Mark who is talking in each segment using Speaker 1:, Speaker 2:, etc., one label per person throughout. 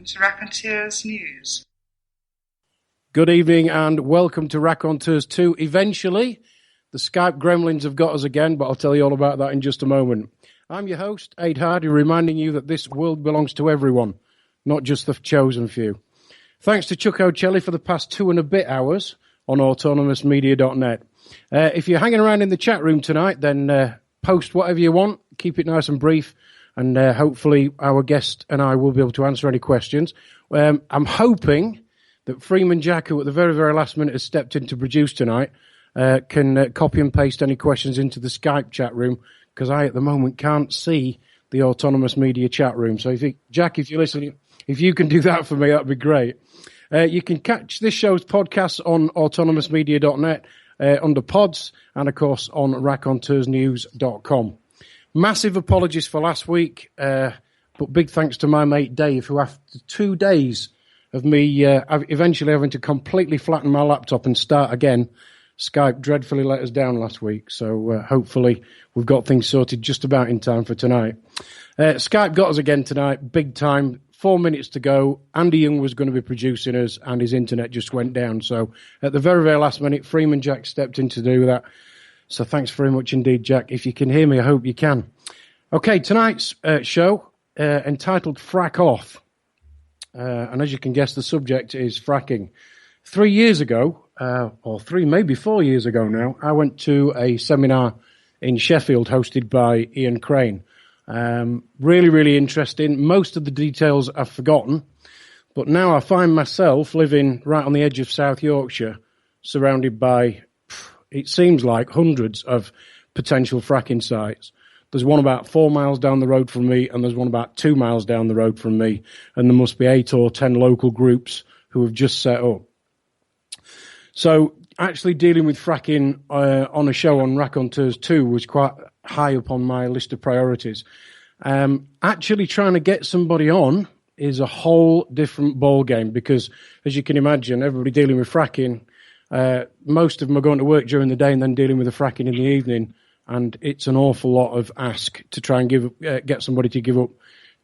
Speaker 1: welcome to Raconteurs News.
Speaker 2: Good evening and welcome to Raconteurs 2. Eventually, the Skype gremlins have got us again, but I'll tell you all about that in just a moment. I'm your host, Ade Hardy, reminding you that this world belongs to everyone, not just the chosen few. Thanks to Chuck O'Celli for the past 2 and a bit hours on autonomousmedia.net. If you're hanging around in the chat room tonight, then post whatever you want, keep it nice and brief, and hopefully our guest and I will be able to answer any questions. I'm hoping that Freeman Jack, who at the very, very last minute has stepped in to produce tonight, can copy and paste any questions into the Skype chat room, because I at the moment can't see the Autonomous Media chat room. So Jack, if you're listening, if you can do that for me, that'd be great. You can catch this show's podcasts on autonomousmedia.net under pods and, of course, on raconteursnews.com. Massive apologies for last week, but big thanks to my mate Dave, who after 2 days of me eventually having to completely flatten my laptop and start again, Skype dreadfully let us down last week. So hopefully we've got things sorted just about in time for tonight. Skype got us again tonight, big time. 4 minutes to go. Andy Young was going to be producing us and his internet just went down. So at the very, very last minute, Freeman Jack stepped in to do that. So thanks very much indeed, Jack. If you can hear me, I hope you can. Okay, tonight's show entitled Frack Off. And as you can guess, the subject is fracking. 3 years ago, or maybe 4 years ago now, I went to a seminar in Sheffield hosted by Ian Crane. Really, really interesting. Most of the details I've forgotten, but now I find myself living right on the edge of South Yorkshire, surrounded by, it seems like, hundreds of potential fracking sites. There's one about 4 miles down the road from me, and there's one about 2 miles down the road from me, and there must be 8 or 10 local groups who have just set up. So actually dealing with fracking on a show on Raconteurs 2 was quite high up on my list of priorities. Actually trying to get somebody on is a whole different ball game, because as you can imagine, everybody dealing with fracking, most of them are going to work during the day and then dealing with the fracking in the evening, and it's an awful lot of ask to try and get somebody to give up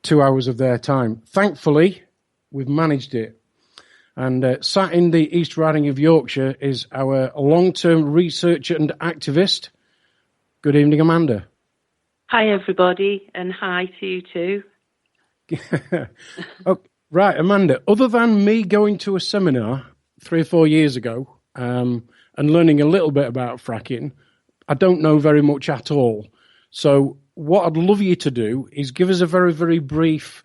Speaker 2: 2 hours of their time. Thankfully, we've managed it. And sat in the East Riding of Yorkshire is our long-term researcher and activist. Good evening, Amanda.
Speaker 3: Hi, everybody, and hi to you too.
Speaker 2: Oh, right, Amanda, other than me going to a seminar 3 or 4 years ago and learning a little bit about fracking, I don't know very much at all. So what I'd love you to do is give us a very, very brief,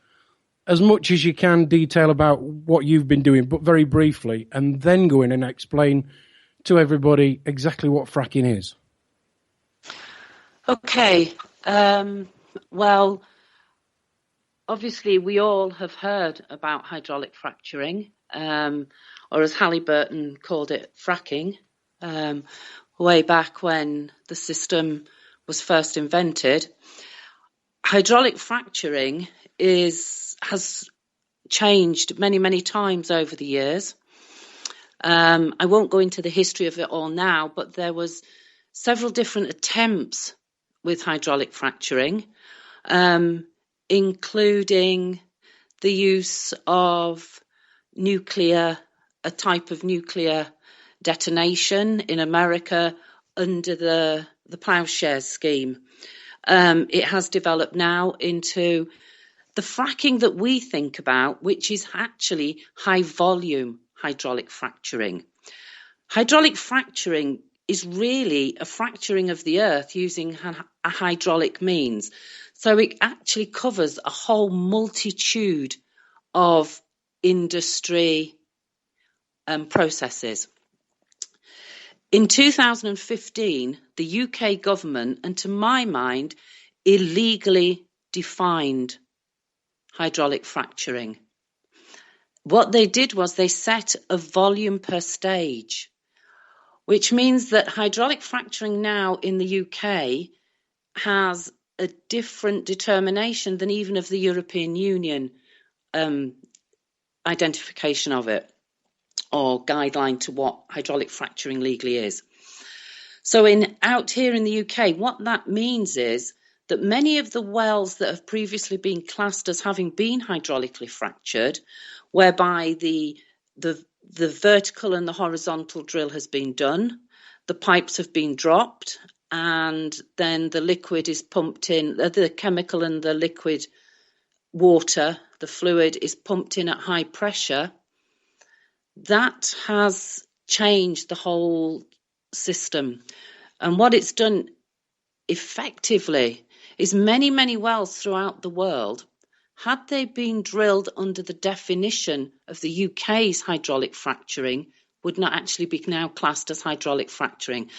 Speaker 2: as much as you can, detail about what you've been doing, but very briefly, and then go in and explain to everybody exactly what fracking is.
Speaker 3: Okay. Well, obviously we all have heard about hydraulic fracturing, or as Halliburton called it, fracking, way back when the system was first invented. Hydraulic fracturing has changed many, many times over the years. I won't go into the history of it all now, but there was several different attempts with hydraulic fracturing, including the use of a type of nuclear detonation in America under the ploughshare scheme. It has developed now into the fracking that we think about, which is actually high volume hydraulic fracturing. Hydraulic fracturing is really a fracturing of the earth using a hydraulic means. So it actually covers a whole multitude of industry processes. In 2015, the UK government, and to my mind, illegally defined hydraulic fracturing. What they did was they set a volume per stage, which means that hydraulic fracturing now in the UK has a different determination than even of the European Union identification of it, or guideline to what hydraulic fracturing legally is. So out here in the UK, what that means is that many of the wells that have previously been classed as having been hydraulically fractured, whereby the vertical and the horizontal drill has been done, the pipes have been dropped, and then the liquid is pumped in, the chemical and the liquid water, the fluid is pumped in at high pressure. That has changed the whole system. And what it's done effectively is many wells throughout the world, had they been drilled under the definition of the UK's hydraulic fracturing, would not actually be now classed as hydraulic fracturing.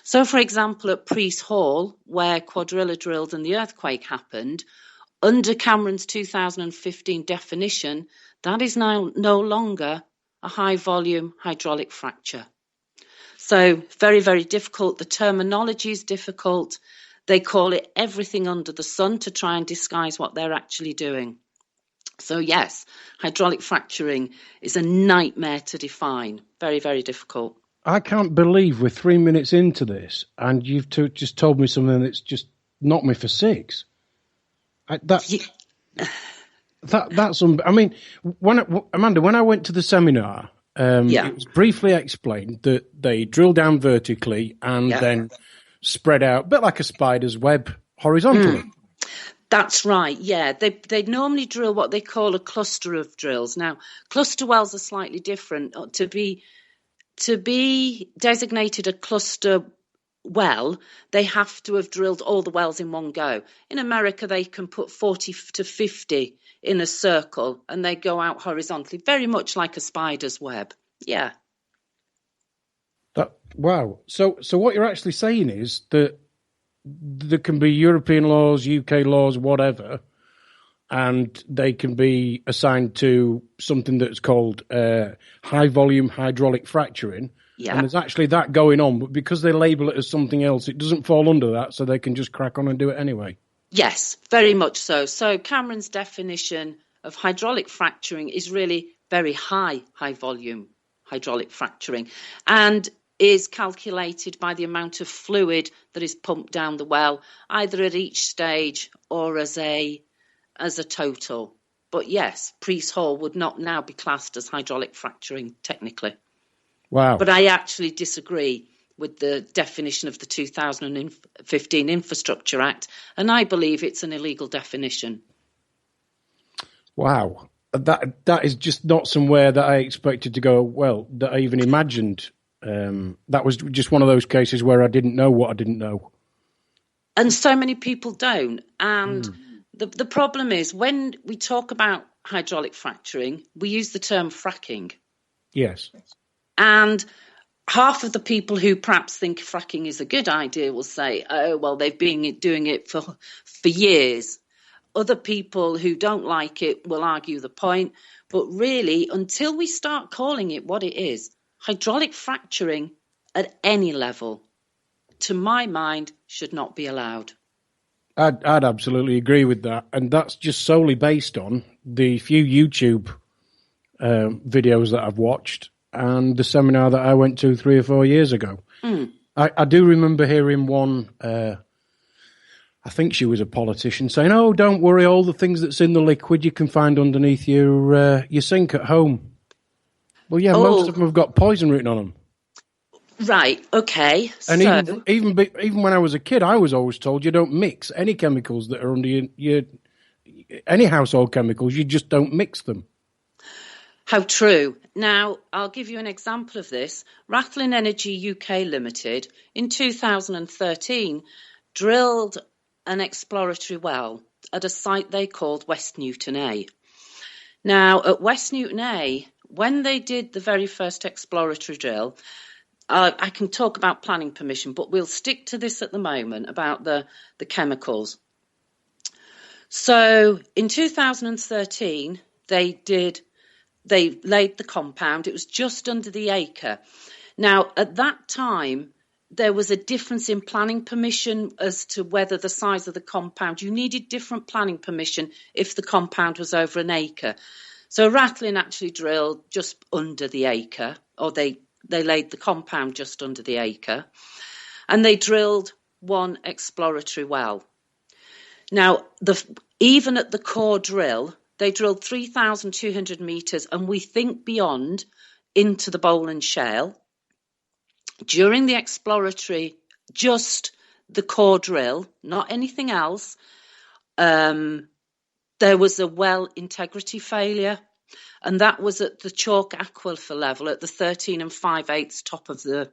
Speaker 3: So, for example, at Priest Hall, where Quadrilla drilled and the earthquake happened, under Cameron's 2015 definition, that is now no longer a high-volume hydraulic fracture. So, very difficult. The terminology is difficult. They call it everything under the sun to try and disguise what they're actually doing. So yes, hydraulic fracturing is a nightmare to define. Very difficult.
Speaker 2: I can't believe we're 3 minutes into this and you've just told me something that's just knocked me for six. That's. I mean, Amanda, when I went to the seminar, it was briefly explained that they drill down vertically and then spread out, a bit like a spider's web, horizontally.
Speaker 3: That's right, yeah. They normally drill what they call a cluster of drills. Now, cluster wells are slightly different. To be designated a cluster well, they have to have drilled all the wells in one go. In America, they can put 40 to 50 in a circle and they go out horizontally, very much like a spider's web. Yeah.
Speaker 2: Wow. So what you're actually saying is that there can be European laws, UK laws, whatever, and they can be assigned to something that's called high volume hydraulic fracturing. Yeah. And there's actually that going on, but because they label it as something else, it doesn't fall under that, so they can just crack on and do it anyway.
Speaker 3: Yes, very much so. So Cameron's definition of hydraulic fracturing is really very high volume hydraulic fracturing, and is calculated by the amount of fluid that is pumped down the well, either at each stage or as a total. But yes, Priest Hall would not now be classed as hydraulic fracturing technically.
Speaker 2: Wow.
Speaker 3: But I actually disagree with the definition of the 2015 Infrastructure Act, and I believe it's an illegal definition.
Speaker 2: Wow. That is just not somewhere that I expected to go, well, that I even imagined. That was just one of those cases where I didn't know what I didn't know.
Speaker 3: And so many people don't. And the problem is when we talk about hydraulic fracturing, we use the term fracking.
Speaker 2: Yes.
Speaker 3: And half of the people who perhaps think fracking is a good idea will say, oh, well, they've been doing it for years. Other people who don't like it will argue the point. But really, until we start calling it what it is, hydraulic fracturing at any level, to my mind, should not be allowed.
Speaker 2: I'd absolutely agree with that. And that's just solely based on the few YouTube videos that I've watched and the seminar that I went to 3 or 4 years ago. I do remember hearing one, I think she was a politician, saying, oh, don't worry, all the things that's in the liquid you can find underneath your sink at home. Well, yeah, most of them have got poison written on them. Right, okay. And so, even when I was a kid, I was always told you don't mix any chemicals that are under any household chemicals. You just don't mix them.
Speaker 3: How true. Now, I'll give you an example of this. Rathline Energy UK Limited, in 2013, drilled an exploratory well at a site they called West Newton A. Now, at West Newton A, when they did the very first exploratory drill, I can talk about planning permission, but we'll stick to this at the moment about the chemicals. So in 2013, they laid the compound. It was just under the acre. Now, at that time, there was a difference in planning permission as to whether the size of the compound. You needed different planning permission if the compound was over an acre. So Rathline actually drilled just under the acre, or they laid the compound just under the acre, and they drilled one exploratory well. Now, even at the core drill, they drilled 3,200 metres, and we think beyond, into the Boland Shale. During the exploratory, just the core drill, not anything else, there was a well integrity failure, and that was at the chalk aquifer level at the 13 5/8 top of the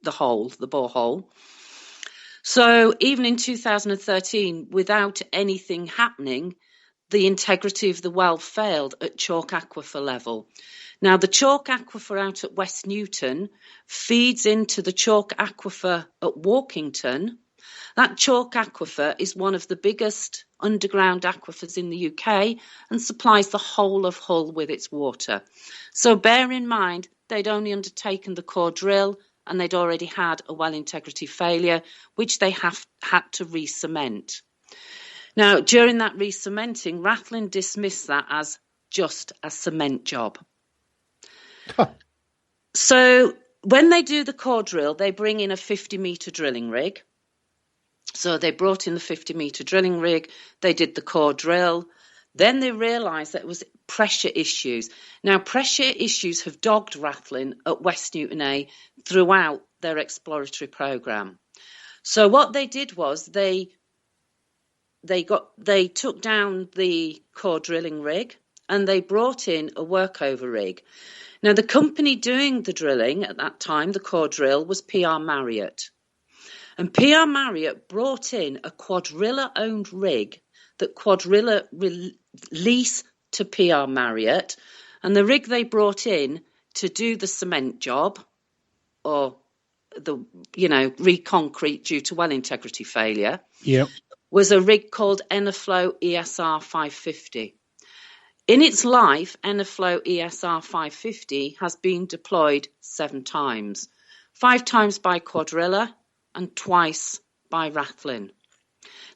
Speaker 3: hole, the borehole. So even in 2013, without anything happening, the integrity of the well failed at chalk aquifer level. Now, the chalk aquifer out at West Newton feeds into the chalk aquifer at Walkington. That chalk aquifer is one of the biggest underground aquifers in the UK and supplies the whole of Hull with its water. So bear in mind, they'd only undertaken the core drill and they'd already had a well integrity failure, which they had to re-cement. Now, during that re-cementing, Rathlin dismissed that as just a cement job. So when they do the core drill, they bring in a 50-metre drilling rig. So they brought in the 50-metre drilling rig, they did the core drill. Then they realised that it was pressure issues. Now, pressure issues have dogged Rathlin at West Newton A throughout their exploratory programme. So what they did was they took down the core drilling rig and they brought in a workover rig. Now, the company doing the drilling at that time, the core drill, was PR Marriott. And PR Marriott brought in a Quadrilla-owned rig that Quadrilla leased to PR Marriott. And the rig they brought in to do the cement job, or re-concrete due to well integrity failure, was a rig called Enerflow ESR 550. In its life, Enerflow ESR 550 has been deployed 7 times, 5 times by Quadrilla and twice by Rathlin.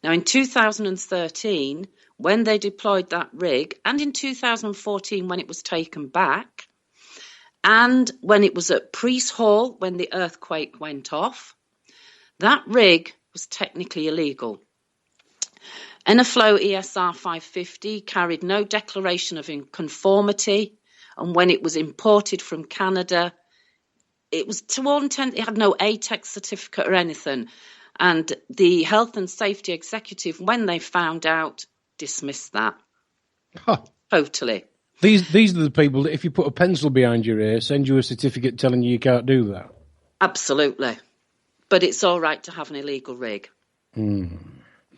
Speaker 3: Now, in 2013, when they deployed that rig, and in 2014 when it was taken back, and when it was at Priest Hall when the earthquake went off, that rig was technically illegal. Enerflow ESR 550 carried no declaration of conformity, and when it was imported from Canada, it was, to all intents, it had no ATEX certificate or anything. And the health and safety executive, when they found out, dismissed that. Totally.
Speaker 2: These are the people that if you put a pencil behind your ear, send you a certificate telling you can't do that.
Speaker 3: Absolutely. But it's all right to have an illegal rig.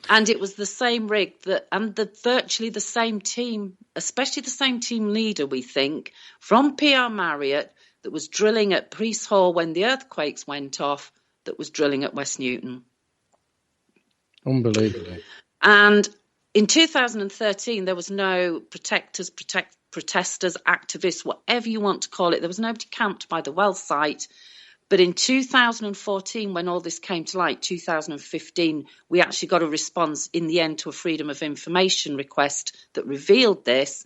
Speaker 3: And it was the same rig virtually the same team, especially the same team leader, we think, from PR Marriott that was drilling at Priest Hall when the earthquakes went off, that was drilling at West Newton.
Speaker 2: Unbelievable.
Speaker 3: And in 2013, there was no protesters, activists, whatever you want to call it. There was nobody camped by the well site. But in 2014, when all this came to light, 2015, we actually got a response in the end to a Freedom of Information request that revealed this.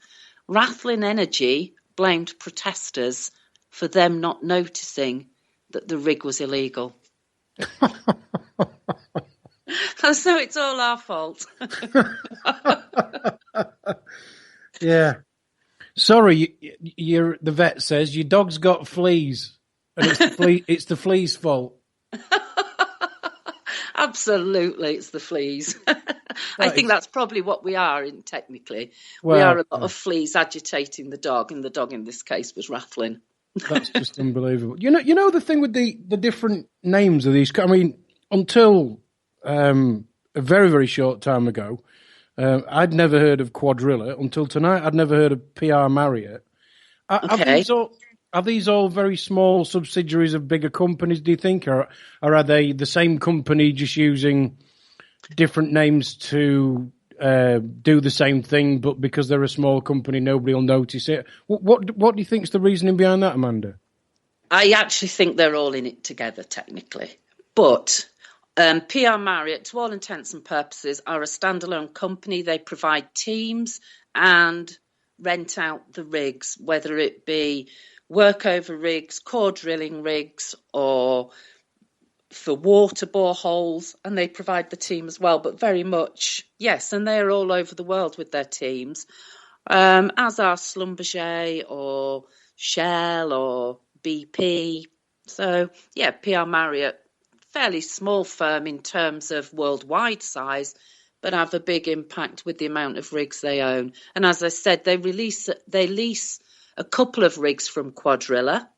Speaker 3: Rathlin Energy blamed protesters for them not noticing that the rig was illegal. So it's all our fault.
Speaker 2: Yeah. Sorry, the vet says your dog's got fleas. And it's the fleas' fault.
Speaker 3: Absolutely, it's the fleas. I think that's probably what we are technically. We are a lot of fleas agitating the dog, and the dog in this case was Rathlin.
Speaker 2: That's just unbelievable. You know the thing with the different names of these. I mean, until a very, very short time ago, I'd never heard of Quadrilla. Until tonight, I'd never heard of PR Marriott. Are these all very small subsidiaries of bigger companies, do you think? Or are they the same company just using different names to do the same thing, but because they're a small company, nobody will notice it? What do you think is the reasoning behind that, Amanda?
Speaker 3: I actually think they're all in it together, technically. But PR Marriott, to all intents and purposes, are a standalone company. They provide teams and rent out the rigs, whether it be workover rigs, core drilling rigs, or for water boreholes, and they provide the team as well, but very much, yes, and they're all over the world with their teams, as are Schlumberger or Shell or BP. So, yeah, PR Marriott, fairly small firm in terms of worldwide size, but have a big impact with the amount of rigs they own. And as I said, they lease a couple of rigs from Quadrilla,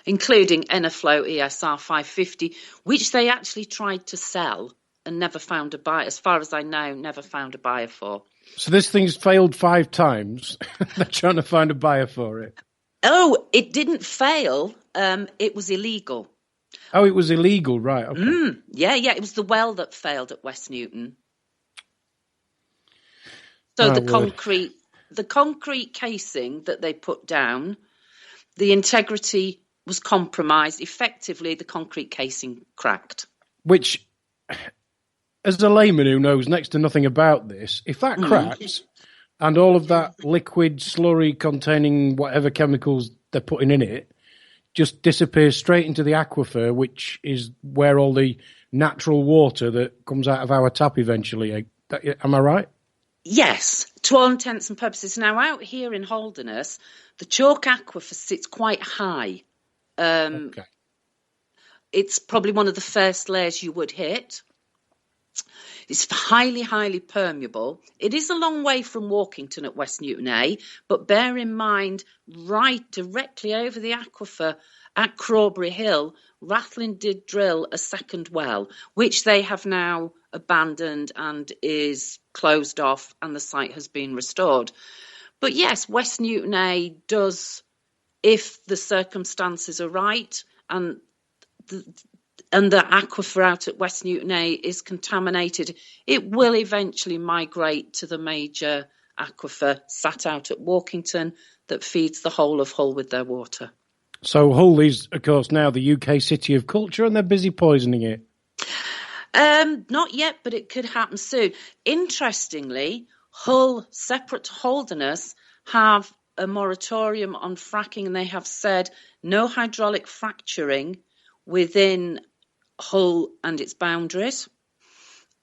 Speaker 3: including Enerflow ESR 550, which they actually tried to sell and never found a buyer. As far as I know, never found a buyer for.
Speaker 2: So this thing's failed 5 times. They're trying to find a buyer for it.
Speaker 3: Oh, it didn't fail. It was illegal.
Speaker 2: Oh, it was illegal, right? Okay.
Speaker 3: Yeah. It was the well that failed at West Newton. So the concrete casing that they put down, the integrity was compromised. Effectively, the concrete casing cracked.
Speaker 2: Which, as a layman who knows next to nothing about this, if that cracks and all of that liquid slurry containing whatever chemicals they're putting in it just disappears straight into the aquifer, which is where all the natural water that comes out of our tap eventually. Am I right?
Speaker 3: Yes, to all intents and purposes. Now, out here in Holderness, the chalk aquifer sits quite high.
Speaker 2: Okay.
Speaker 3: It's probably one of the first layers you would hit. It's highly, highly permeable. It is a long way from Walkington at West Newton A, but bear in mind, right directly over the aquifer at Crawberry Hill, Rathlin did drill a second well, which they have now abandoned and is closed off, and the site has been restored. But yes, West Newton A does, if the circumstances are right, and the aquifer out at West Newton A is contaminated, it will eventually migrate to the major aquifer sat out at Walkington that feeds the whole of Hull with their water.
Speaker 2: So Hull is, of course, now the UK city of culture, and they're busy poisoning it.
Speaker 3: Not yet, but it could happen soon. Interestingly, Hull, separate to Holderness, have a moratorium on fracking, and they have said no hydraulic fracturing within Hull and its boundaries.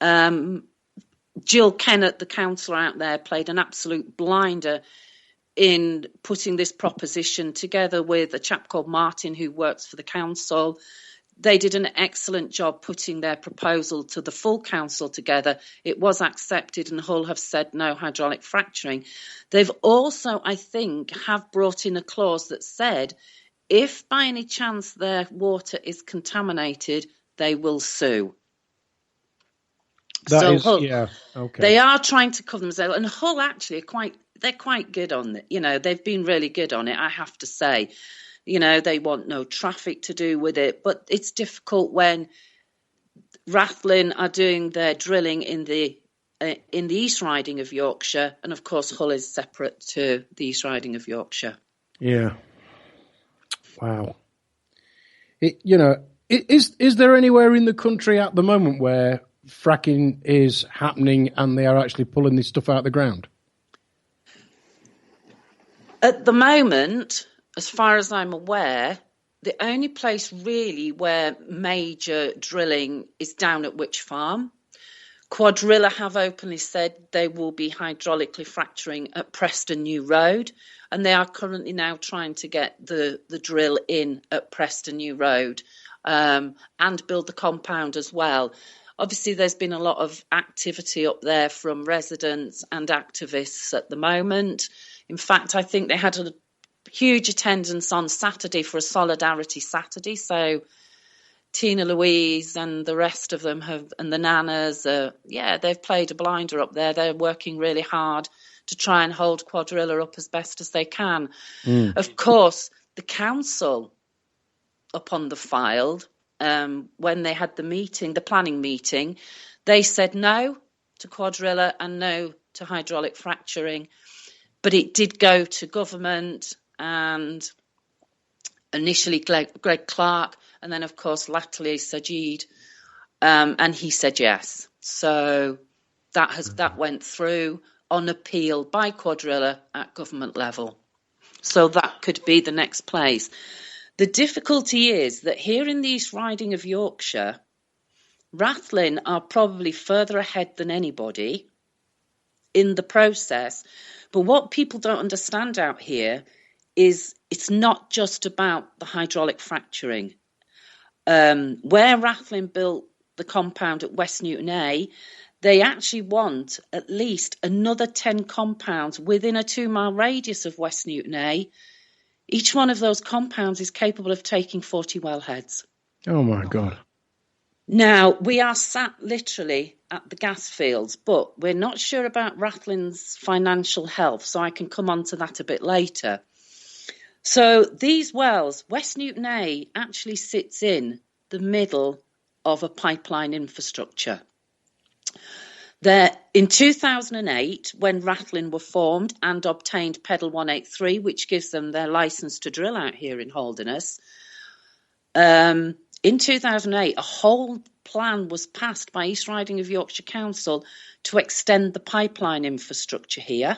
Speaker 3: Jill Kennett, the councillor out there, played an absolute blinder in putting this proposition together with a chap called Martin who works for the council. They did an excellent job putting their proposal to the full council together. It was accepted, and Hull have said no hydraulic fracturing. They've also, I think, have brought in a clause that said if by any chance their water is contaminated, they will sue.
Speaker 2: Okay.
Speaker 3: They are trying to cover themselves, and Hull actually they're quite good on it. You know, they've been really good on it, I have to say. You know, they want no traffic to do with it, but it's difficult when Rathlin are doing their drilling in the East Riding of Yorkshire, and of course Hull is separate to the East Riding of Yorkshire.
Speaker 2: Yeah. Wow. Is there anywhere in the country at the moment where fracking is happening and they are actually pulling this stuff out of the ground?
Speaker 3: At the moment, as far as I'm aware, the only place really where major drilling is down at Witch Farm. Quadrilla have openly said they will be hydraulically fracturing at Preston New Road, and they are currently now trying to get the drill in at Preston New Road and build the compound as well. Obviously, there's been a lot of activity up there from residents and activists at the moment. In fact, I think they had a huge attendance on Saturday for a Solidarity Saturday. So Tina Louise and the rest of them and the Nanas, they've played a blinder up there. They're working really hard to try and hold Quadrilla up as best as they can. Of course, the council up on the file, when they had the planning meeting, they said no to Quadrilla and no to hydraulic fracturing. But it did go to government, and initially Greg Clark, and then, of course, latterly Sir Ade, and he said yes. So that went through on appeal by Quadrilla at government level. So that could be the next place. The difficulty is that here in the East Riding of Yorkshire, Rathlin are probably further ahead than anybody in the process. But what people don't understand out here is it's not just about the hydraulic fracturing. Where Rathlin built the compound at West Newton A, they actually want at least another 10 compounds within a 2-mile radius of West Newton A. Each one of those compounds is capable of taking 40 wellheads.
Speaker 2: Oh, my God.
Speaker 3: Now, we are sat literally at the gas fields, but we're not sure about Rathlin's financial health, so I can come on to that a bit later. So these wells, West Newton A actually sits in the middle of a pipeline infrastructure. In 2008, when Rathlin were formed and obtained Pedal 183, which gives them their licence to drill out here in Holderness, in 2008, a whole plan was passed by East Riding of Yorkshire Council to extend the pipeline infrastructure here.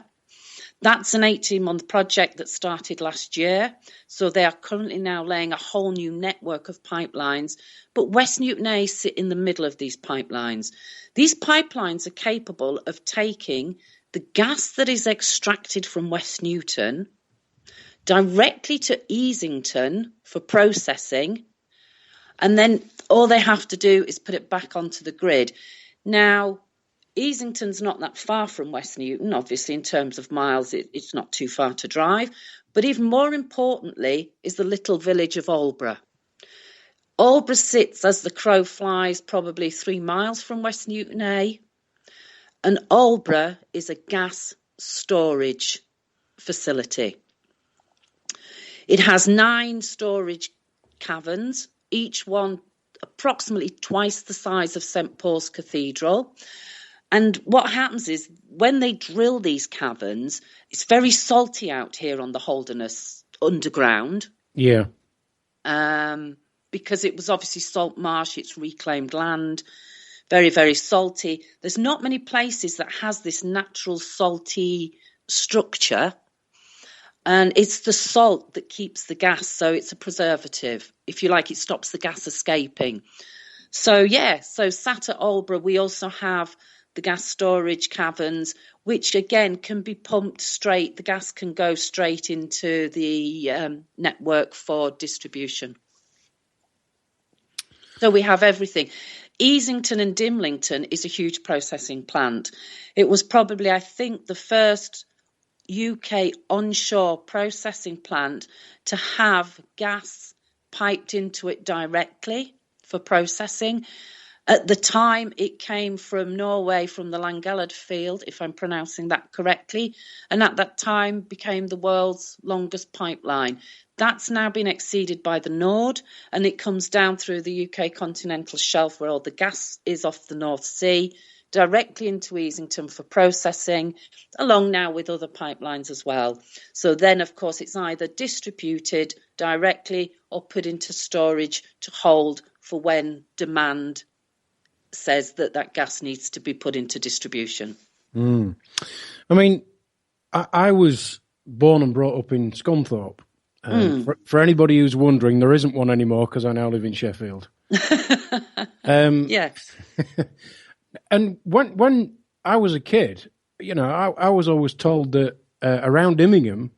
Speaker 3: That's an 18-month project that started last year. So they are currently now laying a whole new network of pipelines. But West Newton A sit in the middle of these pipelines. These pipelines are capable of taking the gas that is extracted from West Newton directly to Easington for processing. And then all they have to do is put it back onto the grid. Now, Easington's not that far from West Newton, obviously, in terms of miles, it's not too far to drive. But even more importantly is the little village of Aldeburgh. Aldeburgh sits, as the crow flies, probably 3 miles from West Newton A. And Aldeburgh is a gas storage facility. It has 9 storage caverns, each one approximately twice the size of St Paul's Cathedral. And what happens is when they drill these caverns, it's very salty out here on the Holderness underground.
Speaker 2: Yeah.
Speaker 3: Because it was obviously salt marsh, it's reclaimed land, very, very salty. There's not many places that has this natural salty structure. And it's the salt that keeps the gas, so it's a preservative. If you like, it stops the gas escaping. So sat at Aldeburgh, we also have the gas storage caverns, which again can be pumped straight. The gas can go straight into the network for distribution. So we have everything. Easington and Dimlington is a huge processing plant. It was probably, I think, the first UK onshore processing plant to have gas piped into it directly for processing. At the time, it came from Norway, from the Langellid field, if I'm pronouncing that correctly, and at that time became the world's longest pipeline. That's now been exceeded by the Nord, and it comes down through the UK continental shelf where all the gas is off the North Sea, directly into Easington for processing, along now with other pipelines as well. So then, of course, it's either distributed directly or put into storage to hold for when demand says that gas needs to be put into distribution.
Speaker 2: I mean, I was born and brought up in Scunthorpe. For anybody who's wondering, there isn't one anymore because I now live in Sheffield.
Speaker 3: Yes.
Speaker 2: And when I was a kid, you know, I was always told that around Immingham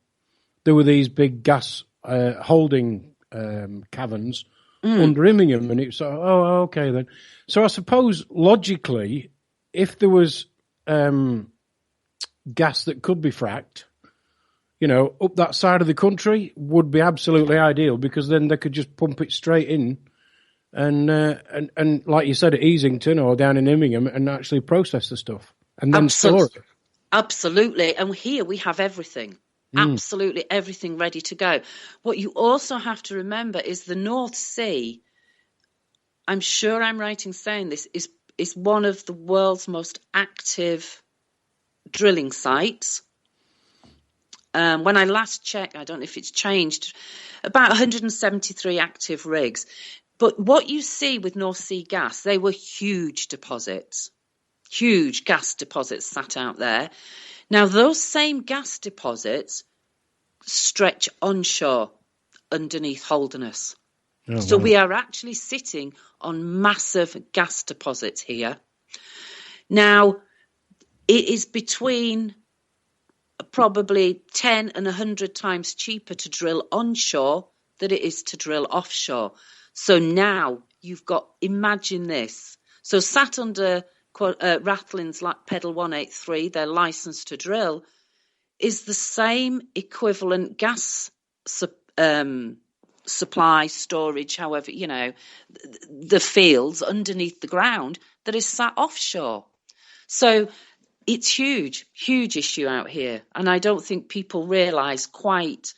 Speaker 2: there were these big gas holding caverns under Immingham, and it's okay then. So I suppose logically, if there was gas that could be fracked, you know, up that side of the country would be absolutely ideal, because then they could just pump it straight in and like you said, at Easington or down in Immingham, and actually process the stuff and then store it.
Speaker 3: Absolutely. And here we have everything. Absolutely everything ready to go. What you also have to remember is the North Sea, I'm sure I'm right in saying this, is one of the world's most active drilling sites. When I last checked, I don't know if it's changed, about 173 active rigs. But what you see with North Sea gas, they were huge deposits, huge gas deposits sat out there. Now, those same gas deposits stretch onshore underneath Holderness.
Speaker 2: Oh,
Speaker 3: So
Speaker 2: wow.
Speaker 3: we are actually sitting on massive gas deposits here. Now, it is between probably 10 and 100 times cheaper to drill onshore than it is to drill offshore. So now you've got, imagine this. So sat under Rathlins like Pedal 183, their license to drill, is the same equivalent gas supply, storage, however, the fields underneath the ground that is sat offshore. So it's huge issue out here. And I don't think people realise quite,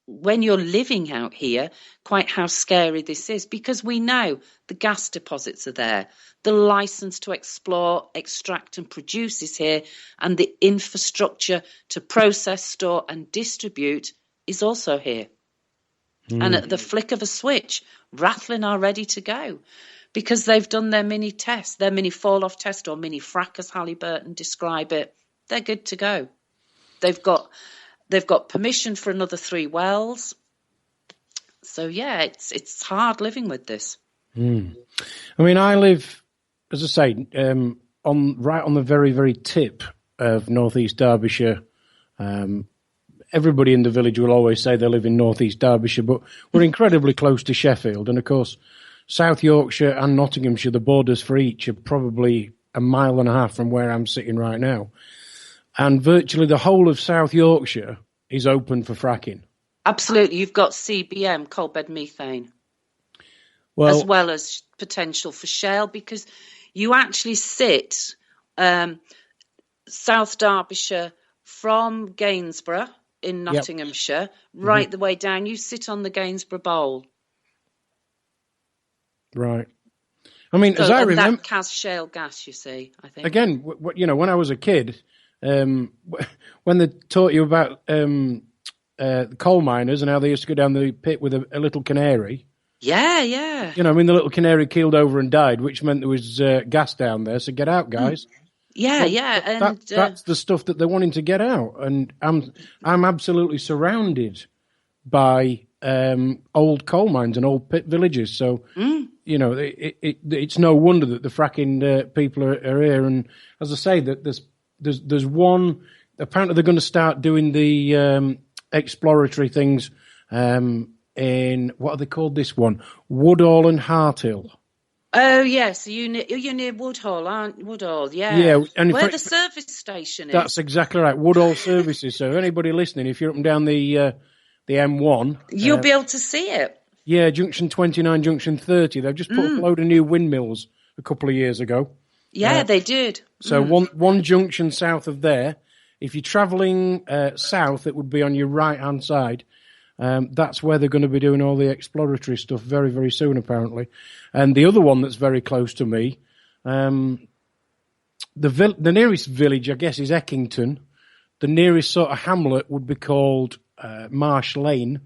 Speaker 3: when you're living out here, quite how scary this is, because we know the gas deposits are there. The licence to explore, extract and produce is here, and the infrastructure to process, store and distribute is also here. And at the flick of a switch, Rathlin are ready to go because they've done their mini test, their mini fall-off test or mini frack, as Halliburton describe it. They're good to go. They've got permission for another 3 wells. So, yeah, it's hard living with this.
Speaker 2: I mean, I live, as I say, right on the very, very tip of northeast Derbyshire. Everybody in the village will always say they live in northeast Derbyshire, but we're incredibly close to Sheffield. And, of course, South Yorkshire and Nottinghamshire, the borders for each are probably 1.5 miles from where I'm sitting right now. And virtually the whole of South Yorkshire is open for fracking.
Speaker 3: Absolutely. You've got CBM, coal bed methane, as well as potential for shale, because you actually sit South Derbyshire from Gainsborough in Nottinghamshire, right the way down. You sit on the Gainsborough Bowl.
Speaker 2: Right. I mean,
Speaker 3: So,
Speaker 2: as I remember,
Speaker 3: that has shale gas, you see, I think.
Speaker 2: Again, when I was a kid, when they taught you about coal miners and how they used to go down the pit with a little canary.
Speaker 3: Yeah.
Speaker 2: The little canary keeled over and died, which meant there was gas down there. So get out, guys.
Speaker 3: Yeah.
Speaker 2: That's the stuff that they're wanting to get out, and I'm absolutely surrounded by old coal mines and old pit villages. So it's no wonder that the fracking people are here. And as I say, that there's one. Apparently, they're going to start doing the exploratory things in, what are they called? This one, Woodall and Harthill.
Speaker 3: Oh yes, you're near Woodall, aren't Woodall? Yeah.
Speaker 2: Yeah, and
Speaker 3: where the service station is.
Speaker 2: That's exactly right. Woodall Services. So anybody listening, if you're up and down the M1,
Speaker 3: you'll be able to see it.
Speaker 2: Yeah, junction 29, junction 30. They've just put up a load of new windmills a couple of years ago.
Speaker 3: Yeah, they did.
Speaker 2: So one junction south of there. If you're travelling south, it would be on your right-hand side. That's where they're going to be doing all the exploratory stuff very, very soon, apparently. And the other one that's very close to me, the nearest village, I guess, is Eckington. The nearest sort of hamlet would be called Marsh Lane.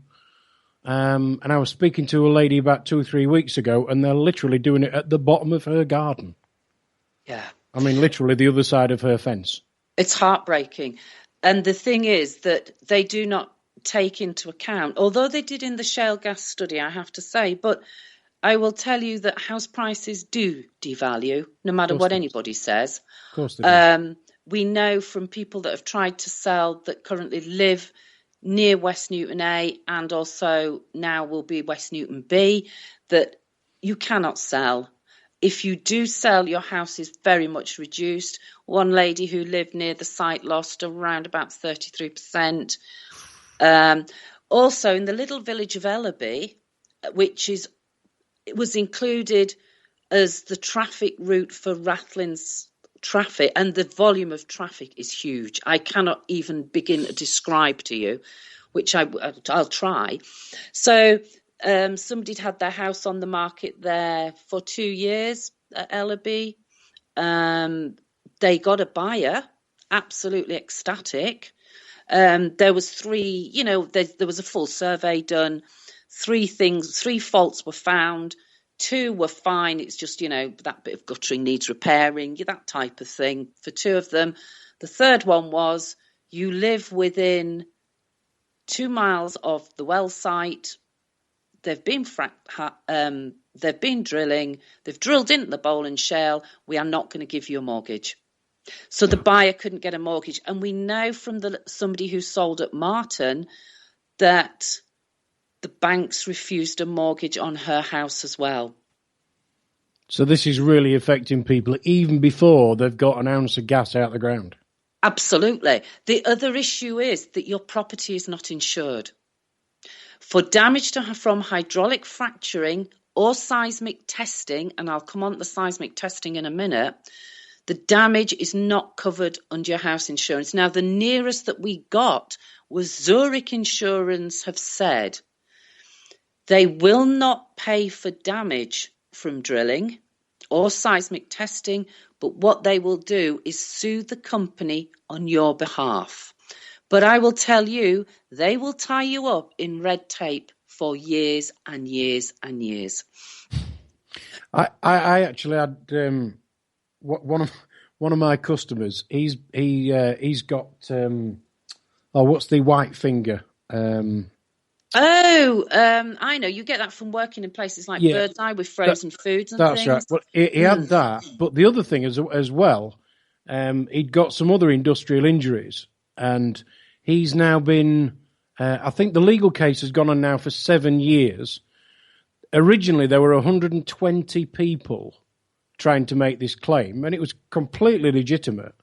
Speaker 2: And I was speaking to a lady about 2 or 3 weeks ago, and they're literally doing it at the bottom of her garden.
Speaker 3: Yeah.
Speaker 2: I mean, literally the other side of her fence.
Speaker 3: It's heartbreaking. And the thing is that they do not take into account, although they did in the shale gas study, I have to say, but I will tell you that house prices do devalue, no matter what anybody says.
Speaker 2: Of course they do.
Speaker 3: We know from people that have tried to sell that currently live near West Newton A and also now will be West Newton B, that you cannot sell. If you do sell, your house is very much reduced. One lady who lived near the site lost around about 33%. Also, in the little village of Ellaby, which was included as the traffic route for Rathlin's traffic, and the volume of traffic is huge. I cannot even begin to describe to you, which I'll try. So somebody had their house on the market there for 2 years at Ellaby. They got a buyer, absolutely ecstatic. There was there was a full survey done. 3 faults were found. 2 were fine. It's just, that bit of guttering needs repairing, that type of thing for 2 of them. The third one was you live within 2 miles of the well site. they've been they've been drilling, they've drilled into the bowl and shale. We are not going to give you a mortgage. So the buyer couldn't get a mortgage. And we know from somebody who sold at Martin that the banks refused a mortgage on her house as well.
Speaker 2: So this is really affecting people even before they've got an ounce of gas out of the ground.
Speaker 3: Absolutely. The other issue is that your property is not insured. For damage from hydraulic fracturing or seismic testing, and I'll come on to the seismic testing in a minute, the damage is not covered under your house insurance. Now, the nearest that we got was Zurich Insurance have said they will not pay for damage from drilling or seismic testing, but what they will do is sue the company on your behalf. But I will tell you, they will tie you up in red tape for years and years and years.
Speaker 2: I actually had one of my customers. He's got what's the white finger?
Speaker 3: I know. You get that from working in places like Bird's Eye with frozen foods and
Speaker 2: that's
Speaker 3: things.
Speaker 2: That's right. Well, he had that, but the other thing as well, he'd got some other industrial injuries, and he's now been. I think the legal case has gone on now for 7 years. Originally, there were 120 people trying to make this claim, and it was completely legitimate.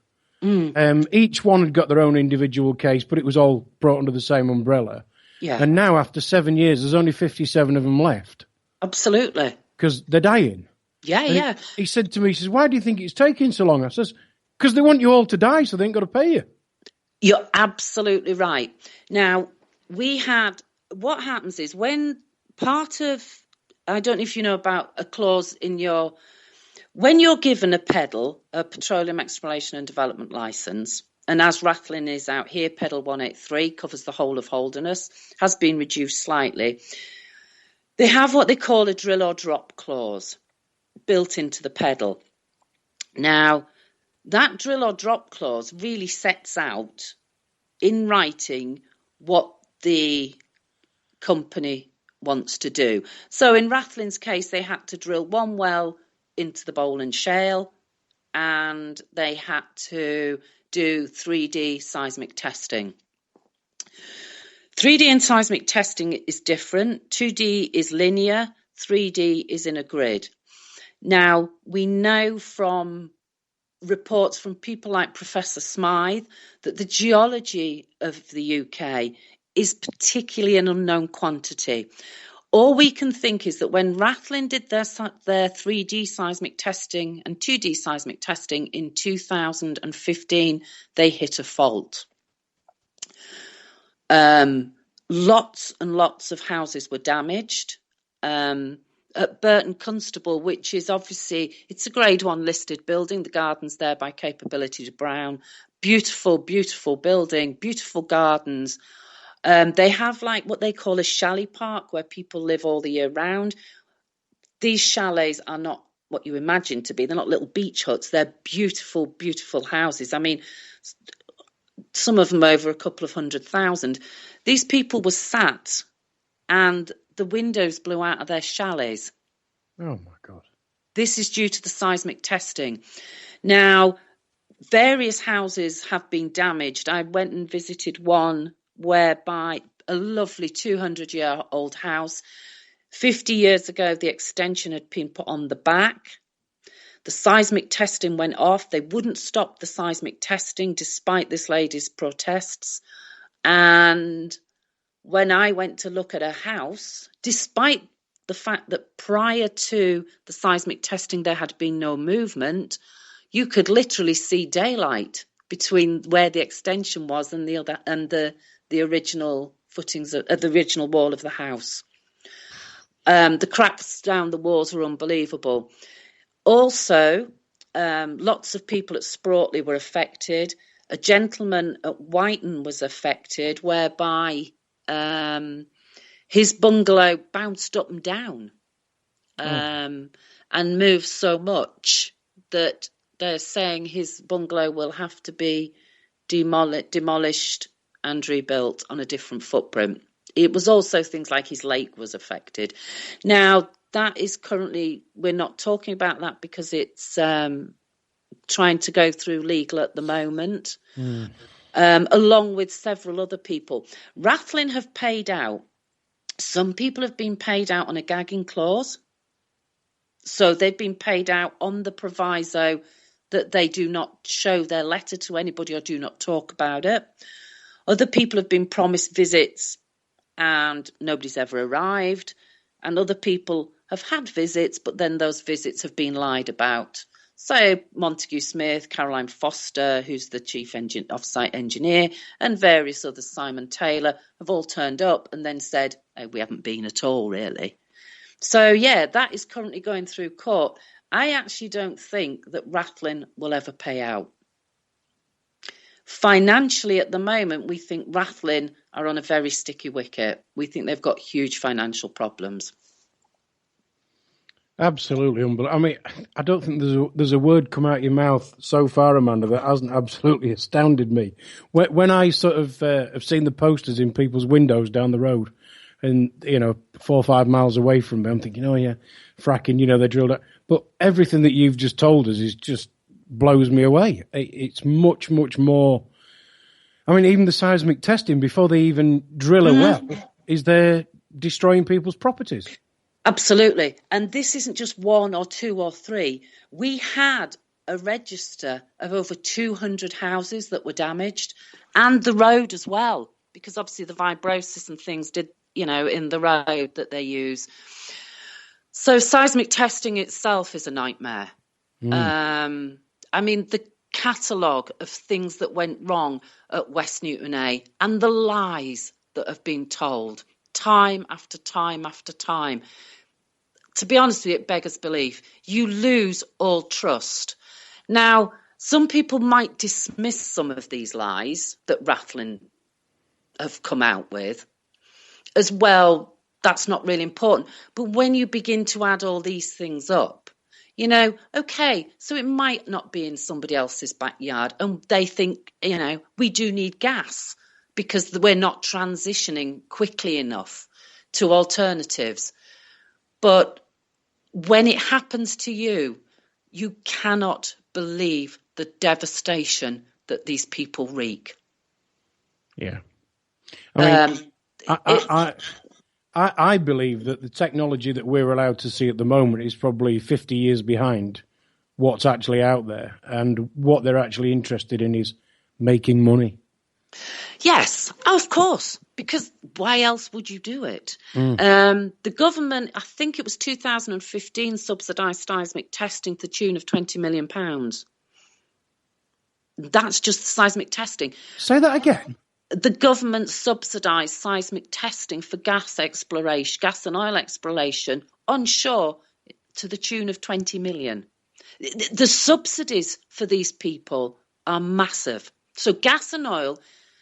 Speaker 2: Each one had got their own individual case, but it was all brought under the same umbrella.
Speaker 3: Yeah.
Speaker 2: And now, after 7 years, there's only 57 of them left.
Speaker 3: Absolutely.
Speaker 2: Because they're dying.
Speaker 3: Yeah.
Speaker 2: He said to me, he says, why do you think it's taking so long? I says, because they want you all to die, so they ain't got to pay you.
Speaker 3: You're absolutely right. Now, what happens is when I don't know if you know about a clause when you're given a PEDL, a Petroleum Exploration and Development Licence, and as Rathlin is out here, PEDL 183 covers the whole of Holderness, has been reduced slightly. They have what they call a drill or drop clause built into the PEDL. Now, that drill or drop clause really sets out in writing what the company wants to do. So in Rathlin's case, they had to drill one well into the bowl and shale, and they had to do 3D seismic testing. 3D and seismic testing is different. 2D is linear, 3D is in a grid. Now, we know from reports from people like Professor Smythe that the geology of the UK is particularly an unknown quantity. All we can think is that when Rathlin did their 3D seismic testing and 2D seismic testing in 2015, they hit a fault. Lots and lots of houses were damaged. At Burton Constable, which is obviously, it's a grade 1 listed building. The garden's there by Capability to Brown. Beautiful, beautiful building, beautiful gardens. They have like what they call a chalet park where people live all the year round. These chalets are not what you imagine to be. They're not little beach huts. They're beautiful, beautiful houses. I mean, some of them over a couple of 100,000. These people were sat and the windows blew out of their chalets.
Speaker 2: Oh, my God.
Speaker 3: This is due to the seismic testing. Now, various houses have been damaged. I went and visited one whereby a lovely 200-year-old house, 50 years ago, the extension had been put on the back. The seismic testing went off. They wouldn't stop the seismic testing despite this lady's protests. And when I went to look at her house, despite the fact that prior to the seismic testing there had been no movement, you could literally see daylight between where the extension was and the original footings of the original wall of the house. The cracks down the walls were unbelievable. Also, lots of people at Spraughtley were affected. A gentleman at Whiten was affected, whereby his bungalow bounced up and down and moved so much that they're saying his bungalow will have to be demolished and rebuilt on a different footprint. it was also things like his lake was affected. Now, that is currently, we're not talking about that because it's trying to go through legal at the moment, along with several other people. Rathlin have paid out. Some people have been paid out on a gagging clause. So they've been paid out on the proviso that they do not show their letter to anybody or do not talk about it. Other people have been promised visits and nobody's ever arrived. And other people have had visits, but then those visits have been lied about. So Montague Smith, Caroline Foster, who's the chief off-site engineer, and various others, Simon Taylor, have all turned up and then said, oh, we haven't been at all, really. So, yeah, that is currently going through court. I actually don't think that Rathlin will ever pay out. Financially, at the moment, we think Rathlin are on a very sticky wicket. We think they've got huge financial problems.
Speaker 2: Absolutely unbelievable. I mean, I don't think there's a word come out of your mouth so far, Amanda, that hasn't absolutely astounded me. When I sort of have seen the posters in people's windows down the road, and 4 or 5 miles away from me, I'm thinking, oh yeah, fracking, they drilled it. But everything that you've just told us is just blows me away. It's much, much more. I mean, even the seismic testing before they even drill a well is they're destroying people's properties.
Speaker 3: Absolutely. And this isn't just 1 or 2 or 3. We had a register of over 200 houses that were damaged, and the road as well, because obviously the vibrosis and things did, in the road that they use. So seismic testing itself is a nightmare. I mean, the catalogue of things that went wrong at West Newton A and the lies that have been told time after time after time. To be honest with you, it beggars belief. You lose all trust. Now, some people might dismiss some of these lies that Rathlin have come out with as well. That's not really important. But when you begin to add all these things up, okay, so it might not be in somebody else's backyard. And they think, we do need gas because we're not transitioning quickly enough to alternatives. But when it happens to you, you cannot believe the devastation that these people wreak.
Speaker 2: Yeah. I mean, I believe that the technology that we're allowed to see at the moment is probably 50 years behind what's actually out there, and what they're actually interested in is making money.
Speaker 3: Yes, of course, because why else would you do it? The government, I think it was 2015, subsidised seismic testing to the tune of £20 million. That's just seismic testing.
Speaker 2: Say that again.
Speaker 3: The government subsidised seismic testing for gas exploration, gas and oil exploration onshore to the tune of 20 million. The subsidies for these people are massive. So gas and oil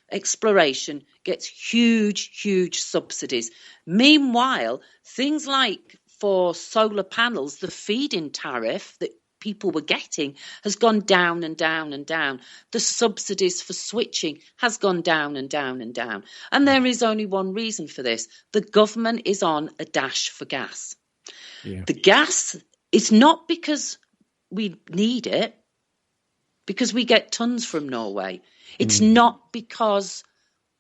Speaker 3: exploration gets huge, huge subsidies. Meanwhile, things like for solar panels, the feed-in tariff that people were getting has gone down and down and down. The subsidies for switching has gone down and down and down. And there is only one reason for this. The government is on a dash for gas. Yeah. The gas is not because we need it, because we get tons from Norway. It's not because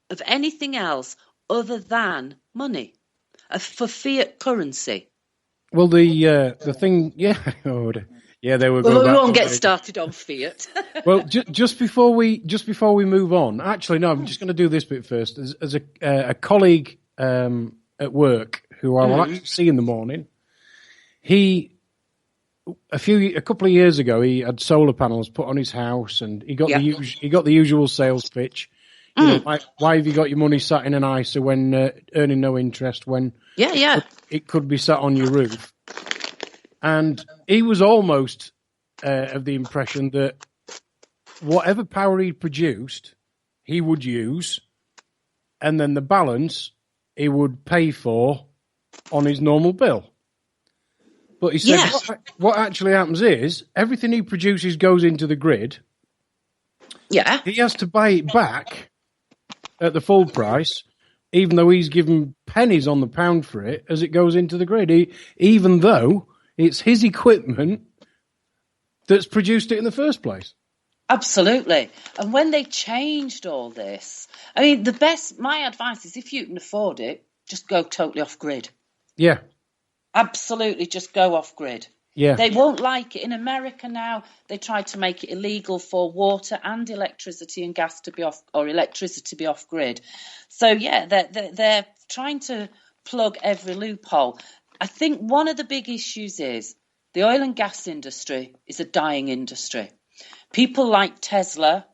Speaker 3: of anything else other than money, for fiat currency.
Speaker 2: Well, the thing, yeah, yeah, they were.
Speaker 3: Well, we won't get started on fiat.
Speaker 2: Well, just before we move on, actually, no, I'm just going to do this bit first. As a colleague at work who I will actually see in the morning, a couple of years ago, he had solar panels put on his house, and he got the usual sales pitch. Why have you got your money sat in an ISA when earning no interest when it could be sat on your roof? And he was almost of the impression that whatever power he produced, he would use, and then the balance he would pay for on his normal bill. But he said what actually happens is everything he produces goes into the grid. Yeah. He has to buy it back at the full price, even though he's given pennies on the pound for it as it goes into the grid, even though it's his equipment that's produced it in the first place.
Speaker 3: Absolutely. And when they changed all this, I mean, my advice is if you can afford it, just go totally off grid.
Speaker 2: Yeah.
Speaker 3: Absolutely, just go off grid.
Speaker 2: Yeah.
Speaker 3: They won't like it. In America now, they try to make it illegal for water and electricity and gas to be off, or electricity to be off grid. So, yeah, they're trying to plug every loophole. I think one of the big issues is the oil and gas industry is a dying industry. People like Tesla,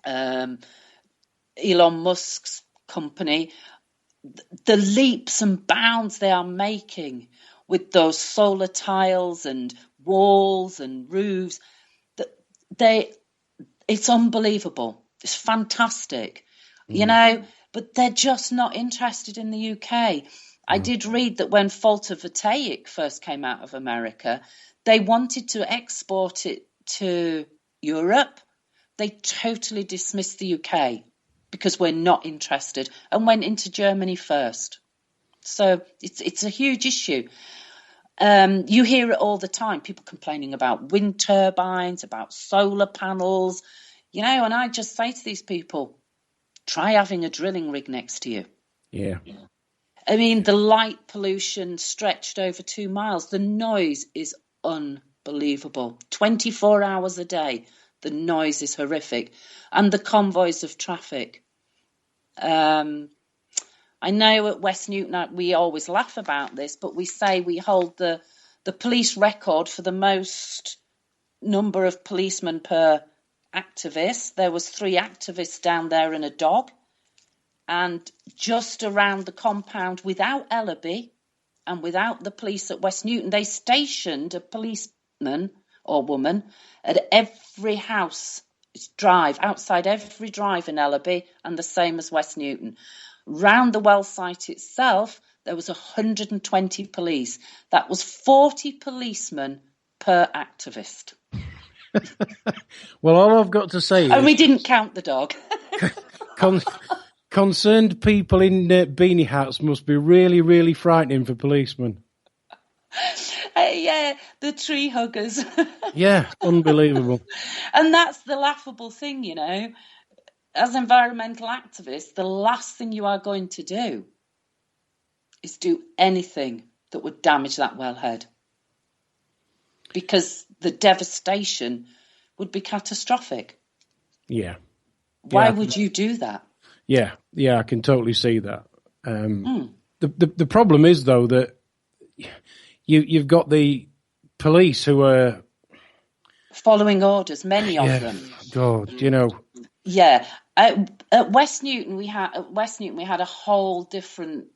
Speaker 3: Elon Musk's company, the leaps and bounds they are making with those solar tiles and walls and roofs, it's unbelievable. It's fantastic, you know, but they're just not interested in the UK. I did read that when photovoltaic first came out of America, they wanted to export it to Europe. They totally dismissed the UK because we're not interested and went into Germany first. So it's a huge issue. You hear it all the time, people complaining about wind turbines, about solar panels, you know, and I just say to these people, try having a drilling rig next to you.
Speaker 2: Yeah.
Speaker 3: I mean, the light pollution stretched over 2 miles, the noise is unbelievable. 24 hours a day, the noise is horrific. And the convoys of traffic. I know at West Newton we always laugh about this, but we say we hold the police record for the most number of policemen per activist. There was 3 activists down there and a dog. And just around the compound, without Ellaby and without the police at West Newton, they stationed a policeman or woman at every house drive, outside every drive in Ellaby, and the same as West Newton. Round the well site itself, there was 120 police. That was 40 policemen per activist.
Speaker 2: Well, all I've got to say is...
Speaker 3: And we didn't count the dog.
Speaker 2: Concerned people in beanie hats must be really, really frightening for policemen.
Speaker 3: Yeah, the tree huggers.
Speaker 2: Yeah, unbelievable.
Speaker 3: And that's the laughable thing, you know. As environmental activists, the last thing you are going to do is do anything that would damage that wellhead. Because the devastation would be catastrophic.
Speaker 2: Yeah.
Speaker 3: Why would you do that?
Speaker 2: Yeah, I can totally see that. The problem is, though, that you've got the police who are...
Speaker 3: following orders, many of them.
Speaker 2: God, you know...
Speaker 3: Yeah. At West Newton, we had a whole different,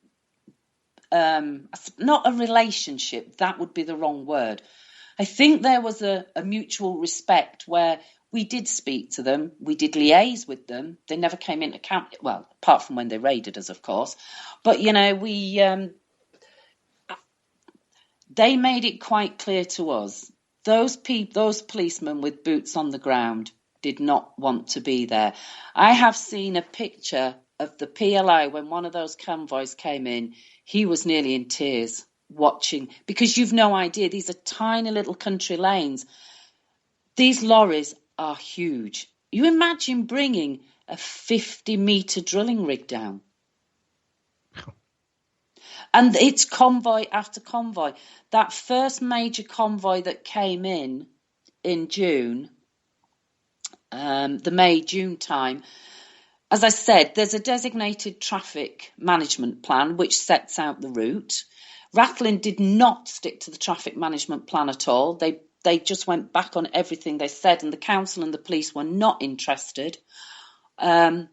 Speaker 3: not a relationship, that would be the wrong word. I think there was a mutual respect where we did speak to them, we did liaise with them. They never came into camp, well, apart from when they raided us, of course. But, you know, they made it quite clear to us, those policemen with boots on the ground did not want to be there. I have seen a picture of the PLO when one of those convoys came in. He was nearly in tears watching, because you've no idea, these are tiny little country lanes. These lorries are huge. You imagine bringing a 50-metre drilling rig down. And it's convoy after convoy. That first major convoy that came in June, the May-June time, as I said, there's a designated traffic management plan which sets out the route. Rathline did not stick to the traffic management plan at all. They just went back on everything they said, and the council and the police were not interested. But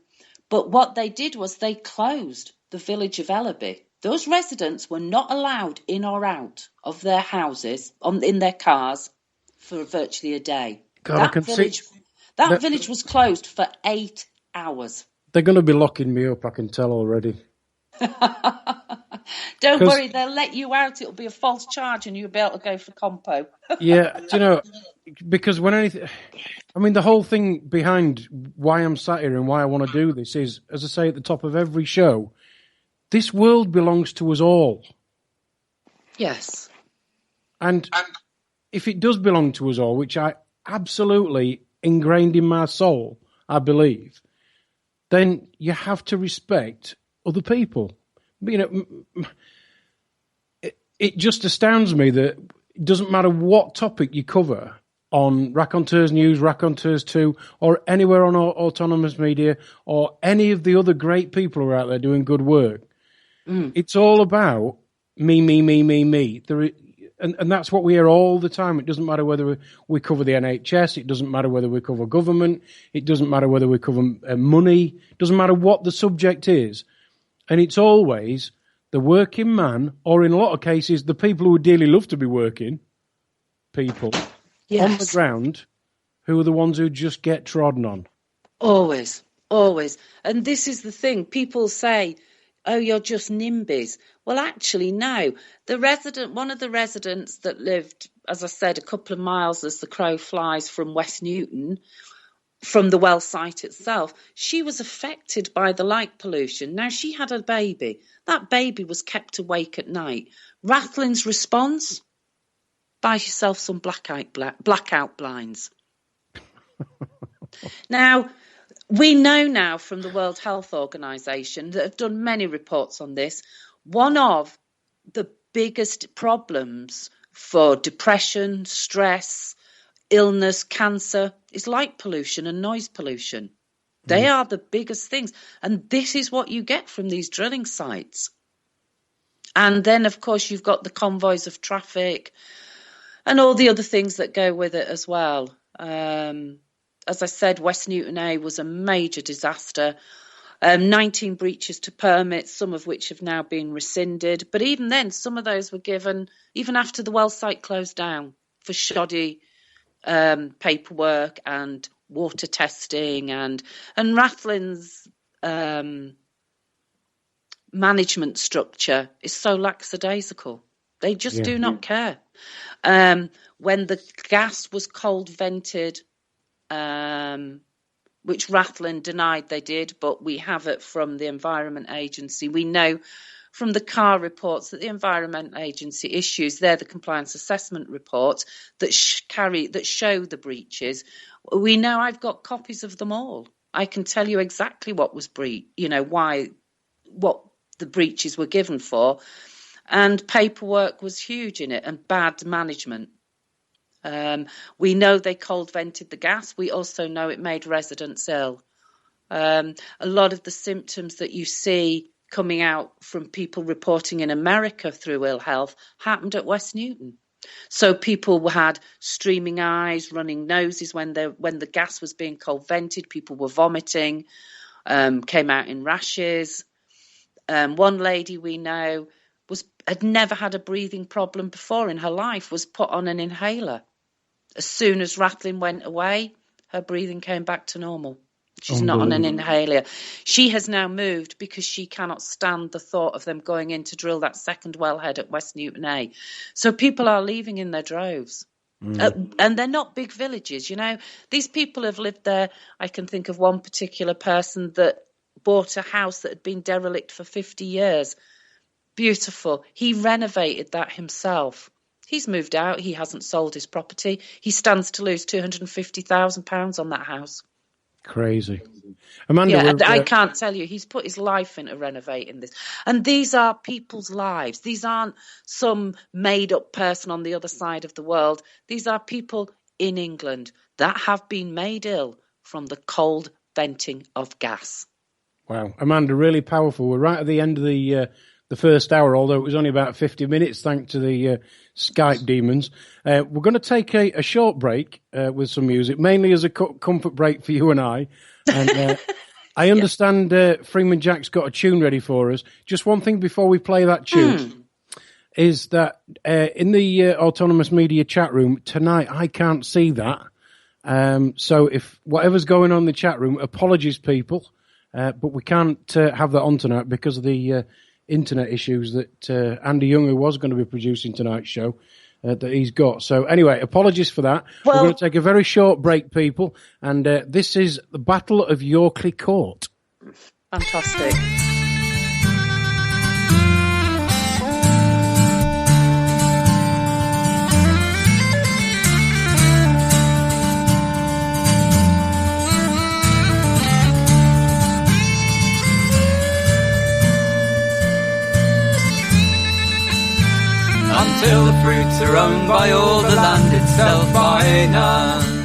Speaker 3: what they did was they closed the village of Ellaby. Those residents were not allowed in or out of their houses, in their cars, for virtually a day.
Speaker 2: God,
Speaker 3: That village was closed for 8 hours.
Speaker 2: They're going to be locking me up, I can tell already.
Speaker 3: Don't worry, they'll let you out. It'll be a false charge and you'll be able to go for compo.
Speaker 2: Yeah, do you know, because the whole thing behind why I'm sat here and why I want to do this is, as I say at the top of every show, this world belongs to us all.
Speaker 3: Yes.
Speaker 2: And if it does belong to us all, which I absolutely ingrained in my soul, I believe, then you have to respect other people. You know, it just astounds me that it doesn't matter what topic you cover on Raconteurs News, Raconteurs 2, or anywhere on autonomous media, or any of the other great people who are out there doing good work. It's all about me. And that's what we hear all the time. It doesn't matter whether we cover the NHS. It doesn't matter whether we cover government. It doesn't matter whether we cover money. It doesn't matter what the subject is. And it's always the working man, or in a lot of cases, the people who would dearly love to be working people on the ground, who are the ones who just get trodden on.
Speaker 3: Always. And this is the thing. People say, oh, you're just NIMBYs. Well, actually, no. One of the residents that lived, as I said, a couple of miles as the crow flies from West Newton, from the well site itself, she was affected by the light pollution. Now, she had a baby. That baby was kept awake at night. Rathlin's response? Buy yourself some blackout blinds. Now, we know now from the World Health Organization that have done many reports on this, one of the biggest problems for depression, stress, illness, cancer is light pollution and noise pollution. They are the biggest things. And this is what you get from these drilling sites. And then, of course, you've got the convoys of traffic and all the other things that go with it as well. As I said, West Newton A was a major disaster. 19 breaches to permits, some of which have now been rescinded. But even then, some of those were given, even after the well site closed down, for shoddy paperwork and water testing. And Rathlin's management structure is so lackadaisical. They just do not care. When the gas was cold vented, which Rathlin denied they did, but we have it from the Environment Agency. We know from the car reports that the Environment Agency issues, they're the compliance assessment reports that show the breaches. We know I've got copies of them all. I can tell you exactly what was what the breaches were given for, and paperwork was huge in it and bad management. We know they cold vented the gas. We also know it made residents ill. A lot of the symptoms that you see coming out from people reporting in America through ill health happened at West Newton. So people had streaming eyes, running noses when the gas was being cold vented. People were vomiting, came out in rashes. One lady we know had never had a breathing problem before in her life, was put on an inhaler. As soon as Rathlin went away, her breathing came back to normal. She's not on an inhaler. She has now moved because she cannot stand the thought of them going in to drill that second wellhead at West Newton A. So people are leaving in their droves. And they're not big villages, you know. These people have lived there. I can think of one particular person that bought a house that had been derelict for 50 years. Beautiful. He renovated that himself. He's moved out. He hasn't sold his property. He stands to lose £250,000 on that house.
Speaker 2: Crazy. Amanda,
Speaker 3: I can't tell you. He's put his life into renovating this. And these are people's lives. These aren't some made-up person on the other side of the world. These are people in England that have been made ill from the cold venting of gas.
Speaker 2: Wow. Amanda, really powerful. We're right at the end of the first hour, although it was only about 50 minutes, thanks to the Skype demons. We're going to take a short break with some music, mainly as a comfort break for you and I. And I understand Freeman Jack's got a tune ready for us. Just one thing before we play that tune is that in the Autonomous Media chat room tonight, I can't see that. So if whatever's going on in the chat room, apologies, people, but we can't have that on tonight because of the internet issues that Andy Young, who was going to be producing tonight's show, that he's got. So anyway, apologies for that. Well, we're going to take a very short break, people, and this is the Battle of Yorkley Court.
Speaker 3: Fantastic.
Speaker 4: till the fruits are owned by all, the land itself by none.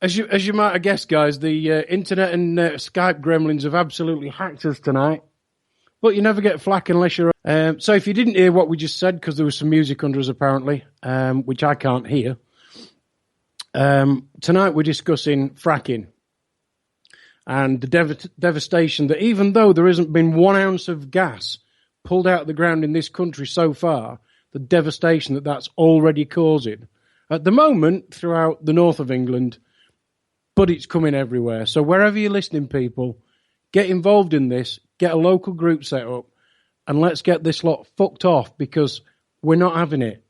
Speaker 2: As you might have guessed, guys, the internet and Skype gremlins have absolutely hacked us tonight. But you never get flack unless you're... so if you didn't hear what we just said, because there was some music under us apparently, which I can't hear, tonight we're discussing fracking and the devastation that even though there hasn't been 1 ounce of gas pulled out of the ground in this country so far, the devastation that's already causing. At the moment, throughout the north of England, but it's coming everywhere. So wherever you're listening, people, get involved in this, get a local group set up, and let's get this lot fucked off, because we're not having it.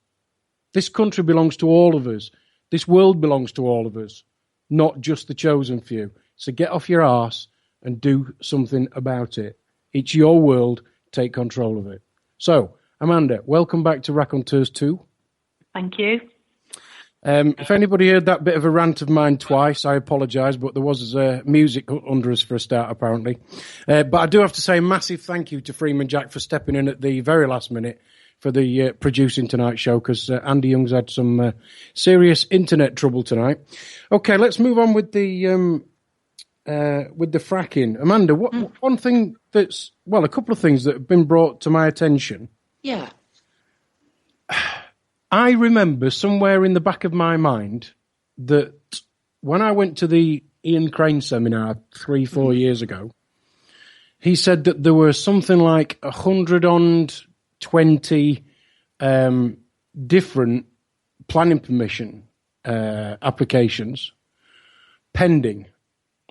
Speaker 2: This country belongs to all of us. This world belongs to all of us, not just the chosen few. So get off your arse and do something about it. It's your world. Take control of it. So, Amanda, welcome back to Raconteurs 2.
Speaker 5: Thank you.
Speaker 2: If anybody heard that bit of a rant of mine twice, I apologise, but there was music under us for a start, apparently. But I do have to say a massive thank you to Freeman Jack for stepping in at the very last minute for the producing tonight's show, because Andy Young's had some serious internet trouble tonight. Okay, let's move on with the fracking. Amanda, one thing that's, well, a couple of things that have been brought to my attention.
Speaker 3: Yeah.
Speaker 2: I remember somewhere in the back of my mind that when I went to the Ian Crane seminar 3-4 years ago, he said that there were something like 120 different planning permission applications pending.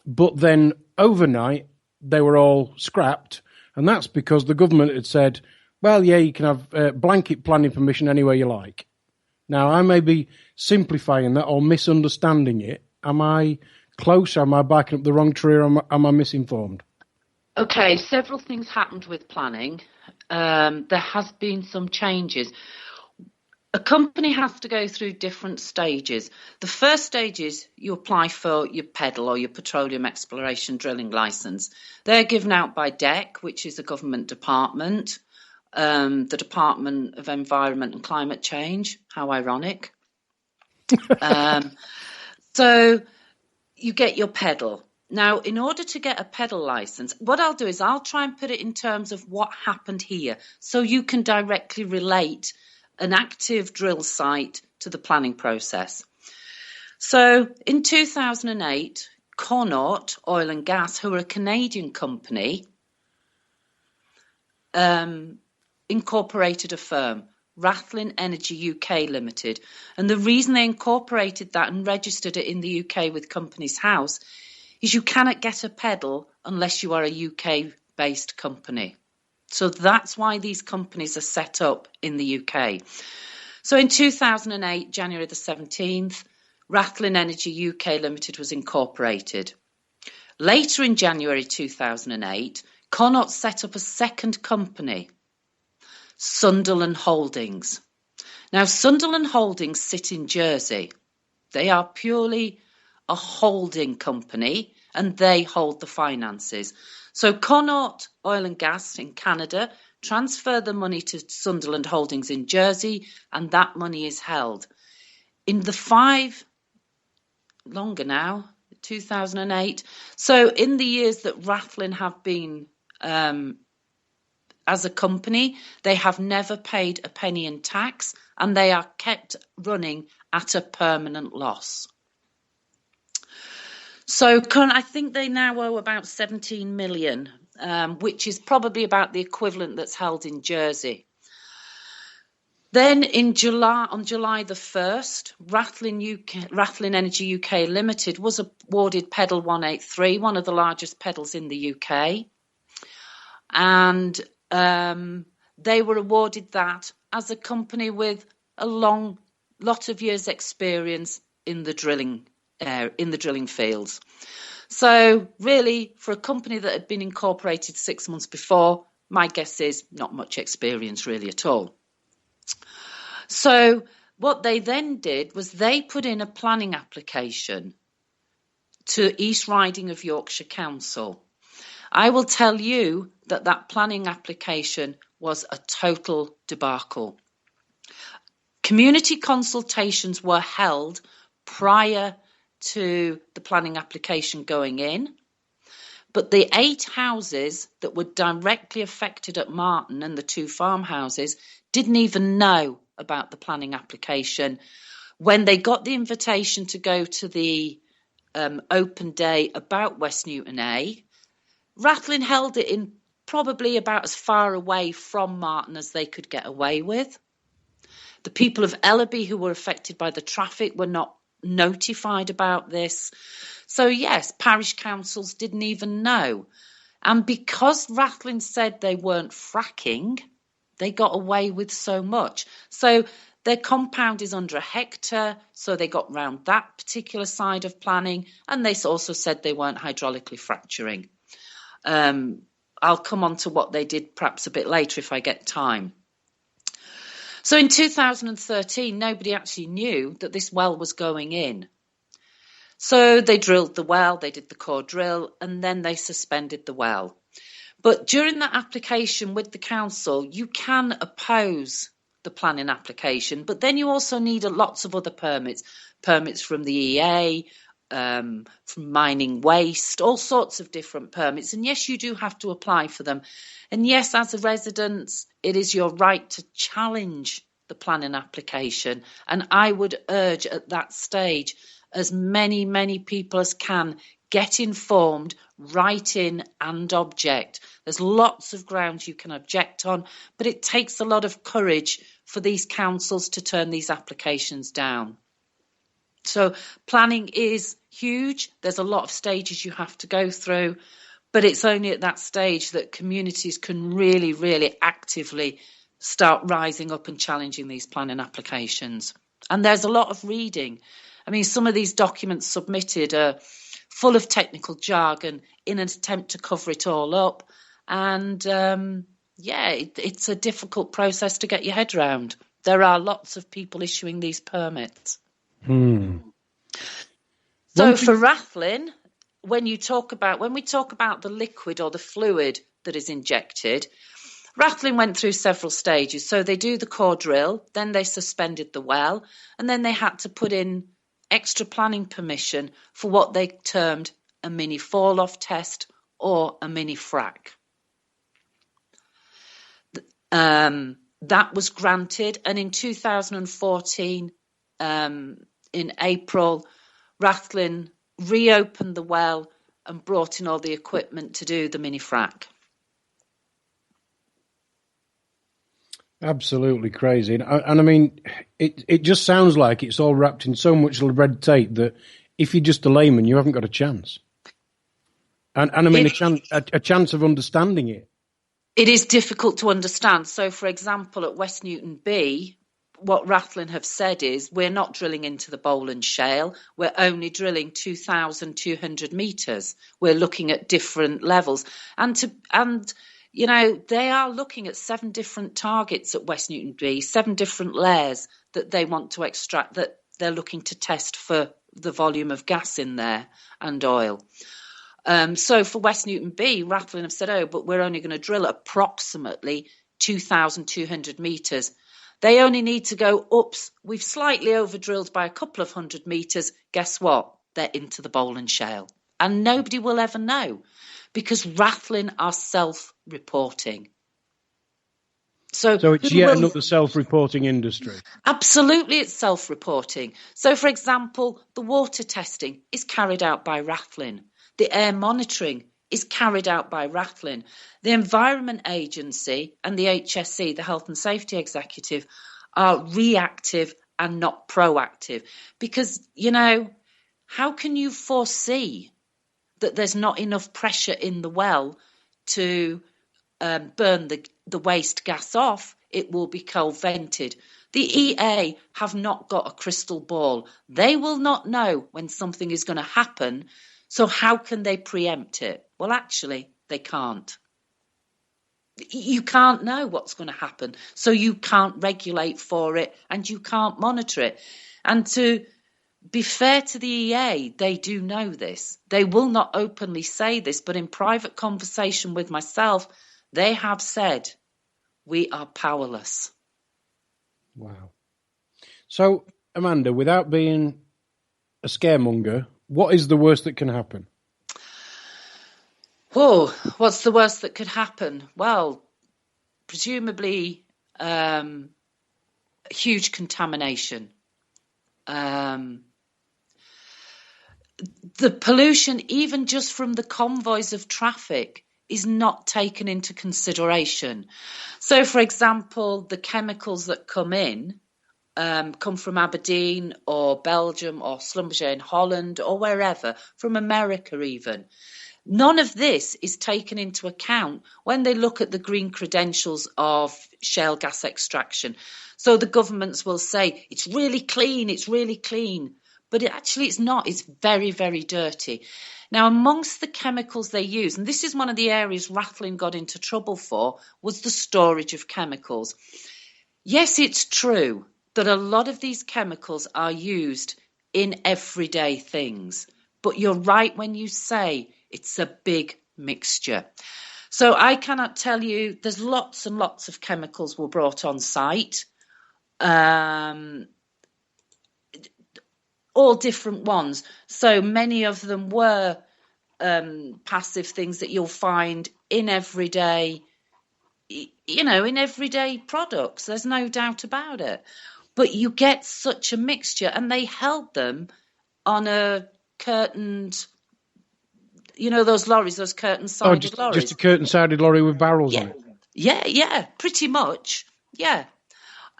Speaker 2: But then overnight, they were all scrapped. And that's because the government had said, well, yeah, you can have blanket planning permission anywhere you like. Now, I may be simplifying that or misunderstanding it. Am I close? Am I backing up the wrong tree, or am I misinformed?
Speaker 3: Okay, several things happened with planning. There has been some changes. A company has to go through different stages. The first stage is you apply for your PEDAL, or your Petroleum Exploration Drilling Licence. They're given out by DEC, which is a government department. The Department of Environment and Climate Change. How ironic. So you get your PEDAL. Now, in order to get a PEDAL licence, what I'll do is I'll try and put it in terms of what happened here, so you can directly relate an active drill site to the planning process. So in 2008, Connaught Oil and Gas, who are a Canadian company, incorporated a firm, Rathlin Energy UK Limited. And the reason they incorporated that and registered it in the UK with Companies House is you cannot get a PEDAL unless you are a UK-based company. So that's why these companies are set up in the UK. So in 2008, January the 17th, Rathlin Energy UK Limited was incorporated. Later in January 2008, Connaught set up a second company, Sunderland Holdings. Now, Sunderland Holdings sit in Jersey. They are purely a holding company, and they hold the finances. So Connaught Oil and Gas in Canada transfer the money to Sunderland Holdings in Jersey, and that money is held. In the 2008. So in the years that Rathlin have been as a company, they have never paid a penny in tax, and they are kept running at a permanent loss. So I think they now owe about 17 million, which is probably about the equivalent that's held in Jersey. Then on July the 1st, Rathlin Energy UK Limited was awarded PEDAL 183, one of the largest PEDALs in the UK. And they were awarded that as a company with a lot of years' experience in the drilling fields. So really, for a company that had been incorporated 6 months before, my guess is not much experience really at all. So what they then did was they put in a planning application to East Riding of Yorkshire Council. I will tell you that planning application was a total debacle. Community consultations were held prior to the planning application going in. But the 8 houses that were directly affected at Marton and the 2 farmhouses didn't even know about the planning application. When they got the invitation to go to the open day about West Newton A, Rathline held it in probably about as far away from Marton as they could get away with. The people of Ellaby who were affected by the traffic were not notified about this. So yes, parish councils didn't even know. And because Rathline said they weren't fracking, they got away with so much. So their compound is under a hectare, so they got round that particular side of planning, and they also said they weren't hydraulically fracturing. I'll come on to what they did perhaps a bit later if I get time. So in 2013, nobody actually knew that this well was going in. So they drilled the well, they did the core drill, and then they suspended the well. But during that application with the council, you can oppose the planning application, but then you also need lots of other permits from the EA, from mining waste, all sorts of different permits. And yes, you do have to apply for them. And yes, as a resident, it is your right to challenge the planning application. And I would urge at that stage, as many people as can, get informed, write in and object. There's lots of grounds you can object on, but it takes a lot of courage for these councils to turn these applications down. So planning is huge. There's a lot of stages you have to go through, but it's only at that stage that communities can really actively start rising up and challenging these planning applications. And there's a lot of reading. I mean, some of these documents submitted are full of technical jargon in an attempt to cover it all up. And it's a difficult process to get your head around. There are lots of people issuing these permits. So for Rathline, when we talk about the liquid or the fluid that is injected, Rathline went through several stages. So they do the core drill, then they suspended the well, and then they had to put in extra planning permission for what they termed a mini fall-off test or a mini frack. That was granted, and in 2014, in April, Rathline reopened the well and brought in all the equipment to do the mini frack.
Speaker 2: Absolutely crazy. And I mean, it just sounds like it's all wrapped in so much red tape that if you're just a layman, you haven't got a chance. And I mean, a chance of understanding it.
Speaker 3: It is difficult to understand. So, for example, at West Newton B, what Rathline have said is we're not drilling into the Bowland Shale. We're only drilling 2,200 metres. We're looking at different levels. And you know, they are looking at 7 different targets at West Newton B, 7 different layers that they want to extract, that they're looking to test for the volume of gas in there and oil. So for West Newton B, Rathline have said, but we're only going to drill approximately 2,200 metres. They only need to go, oops, we've slightly over-drilled by a couple of 100 metres. Guess what? They're into the Bowland Shale. And nobody will ever know, because Rathline are self-reporting. So
Speaker 2: it's yet another self-reporting industry.
Speaker 3: Absolutely, it's self-reporting. So, for example, the water testing is carried out by Rathline. The air monitoring is carried out by Rathline. The Environment Agency and the HSE, the Health and Safety Executive, are reactive and not proactive. Because, you know, how can you foresee that there's not enough pressure in the well to burn the waste gas off? It will be cold-vented. The EA have not got a crystal ball. They will not know when something is going to happen. So how can they preempt it? Well, actually, they can't. You can't know what's going to happen. So you can't regulate for it and you can't monitor it. And to be fair to the EA, they do know this. They will not openly say this, but in private conversation with myself, they have said, we are powerless.
Speaker 2: Wow. So, Amanda, without being a scaremonger. What is the worst that can happen?
Speaker 3: Oh, what's the worst that could happen? Well, presumably huge contamination. The pollution, even just from the convoys of traffic, is not taken into consideration. So, for example, the chemicals that come in come from Aberdeen or Belgium or Schlumberger in Holland or wherever, from America even. None of this is taken into account when they look at the green credentials of shale gas extraction. So the governments will say, it's really clean, but it's not. It's very, very dirty. Now, amongst the chemicals they use, and this is one of the areas Rathlin got into trouble for, was the storage of chemicals. Yes, it's true that a lot of these chemicals are used in everyday things, but you're right when you say it's a big mixture. So I cannot tell you, there's lots and lots of chemicals were brought on site. All different ones. So many of them were passive things that you'll find in everyday, in everyday products. There's no doubt about it. But you get such a mixture, and they held them on a curtained, those lorries, those curtain-sided lorries.
Speaker 2: Just a curtain-sided lorry with barrels on it.
Speaker 3: Yeah, pretty much. Yeah.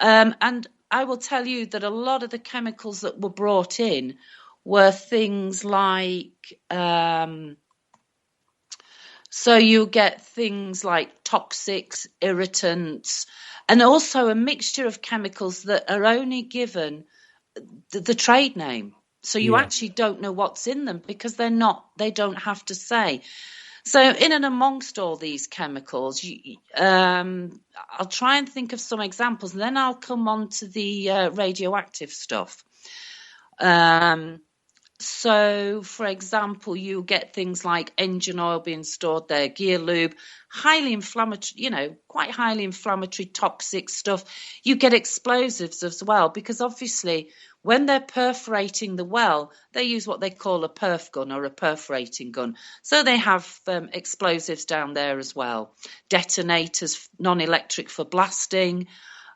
Speaker 3: And I will tell you that a lot of the chemicals that were brought in were things like, so you get things like toxics, irritants, and also a mixture of chemicals that are only given the trade name. So you actually don't know what's in them because they don't have to say. So in and amongst all these chemicals, I'll try and think of some examples, and then I'll come on to the radioactive stuff. So, for example, you get things like engine oil being stored there, gear lube, highly inflammatory, quite highly inflammatory, toxic stuff. You get explosives as well, because obviously when they're perforating the well, they use what they call a perf gun or a perforating gun. So they have explosives down there as well. Detonators, non-electric for blasting.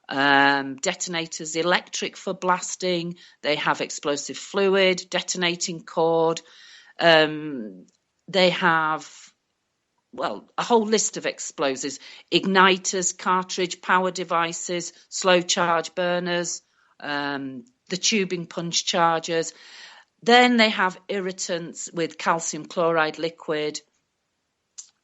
Speaker 3: Detonators electric for blasting. They have explosive fluid, detonating cord. They have, a whole list of explosives, igniters, cartridge, power devices, slow charge burners, the tubing punch chargers. Then they have irritants with calcium chloride liquid,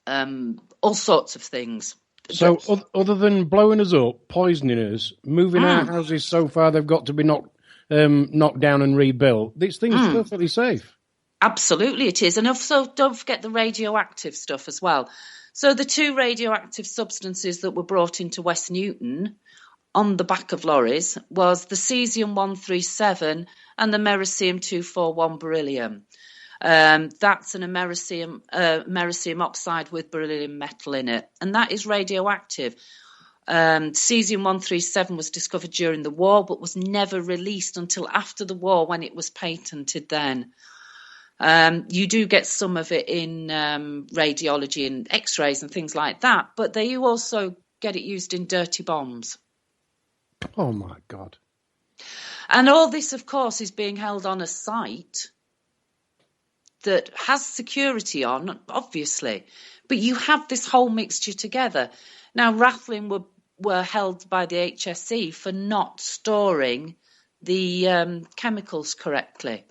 Speaker 3: all sorts of things.
Speaker 2: So other than blowing us up, poisoning us, moving our houses so far they've got to be knocked down and rebuilt, these things are perfectly safe.
Speaker 3: Absolutely it is. And also don't forget the radioactive stuff as well. So the two radioactive substances that were brought into West Newton on the back of lorries was the cesium-137 and the americium-241 beryllium. That's an americium oxide with beryllium metal in it, and that is radioactive. Cesium-137 was discovered during the war, but was never released until after the war when it was patented then. You do get some of it in radiology and x-rays and things like that, but they also get it used in dirty bombs.
Speaker 2: Oh, my God.
Speaker 3: And all this, of course, is being held on a site that has security on, obviously, but you have this whole mixture together. Now, Rathlin were held by the HSE for not storing the chemicals correctly.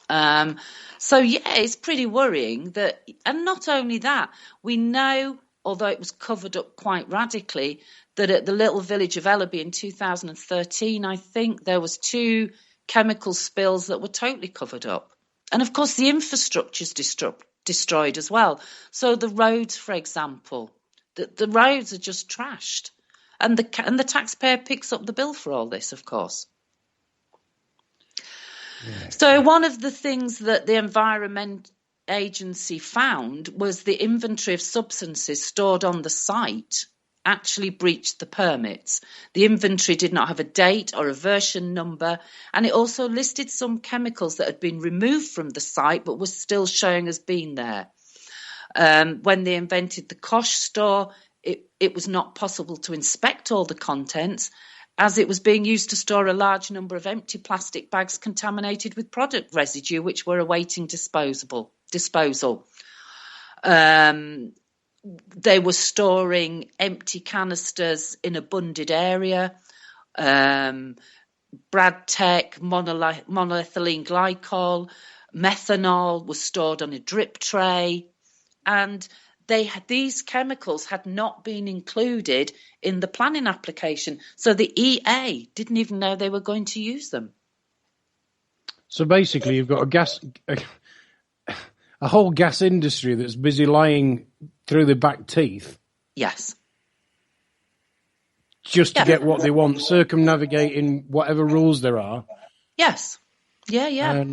Speaker 3: It's pretty worrying that, and not only that, we know, although it was covered up quite radically, that at the little village of Ellaby in 2013, I think there was 2 chemical spills that were totally covered up. And of course, the infrastructure is destroyed as well. So the roads, for example, the roads are just trashed, and the taxpayer picks up the bill for all this, of course. Yeah. So one of the things that the Environment Agency found was the inventory of substances stored on the site actually breached the permits. The inventory did not have a date or a version number, and it also listed some chemicals that had been removed from the site but was still showing as being there. When they invented the Kosh store, it was not possible to inspect all the contents, as it was being used to store a large number of empty plastic bags contaminated with product residue, which were awaiting disposal. They were storing empty canisters in a bunded area. Bradtec, monoethylene glycol, methanol was stored on a drip tray. And these chemicals had not been included in the planning application. So the EA didn't even know they were going to use them.
Speaker 2: So basically, you've got a whole gas industry that's busy lying through the back teeth.
Speaker 3: Yes.
Speaker 2: Just to get what they want, circumnavigating whatever rules there are.
Speaker 3: Yes. Yeah.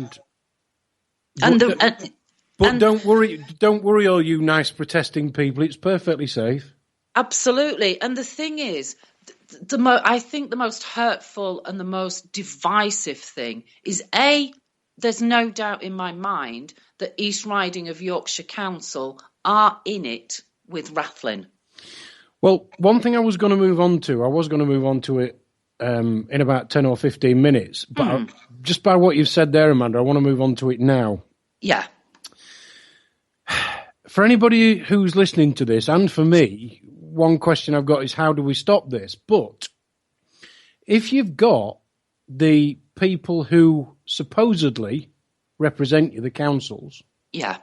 Speaker 2: But don't worry, all you nice protesting people. It's perfectly safe.
Speaker 3: Absolutely. And the thing is, I think the most hurtful and the most divisive thing is, there's no doubt in my mind that East Riding of Yorkshire Council are in it with Rathlin.
Speaker 2: Well, one thing I was going to move on to it in about 10 or 15 minutes. But just by what you've said there, Amanda, I want to move on to it now.
Speaker 3: Yeah.
Speaker 2: For anybody who's listening to this, and for me, one question I've got is, how do we stop this? But if you've got the people who supposedly represent you, the councils,
Speaker 3: yeah,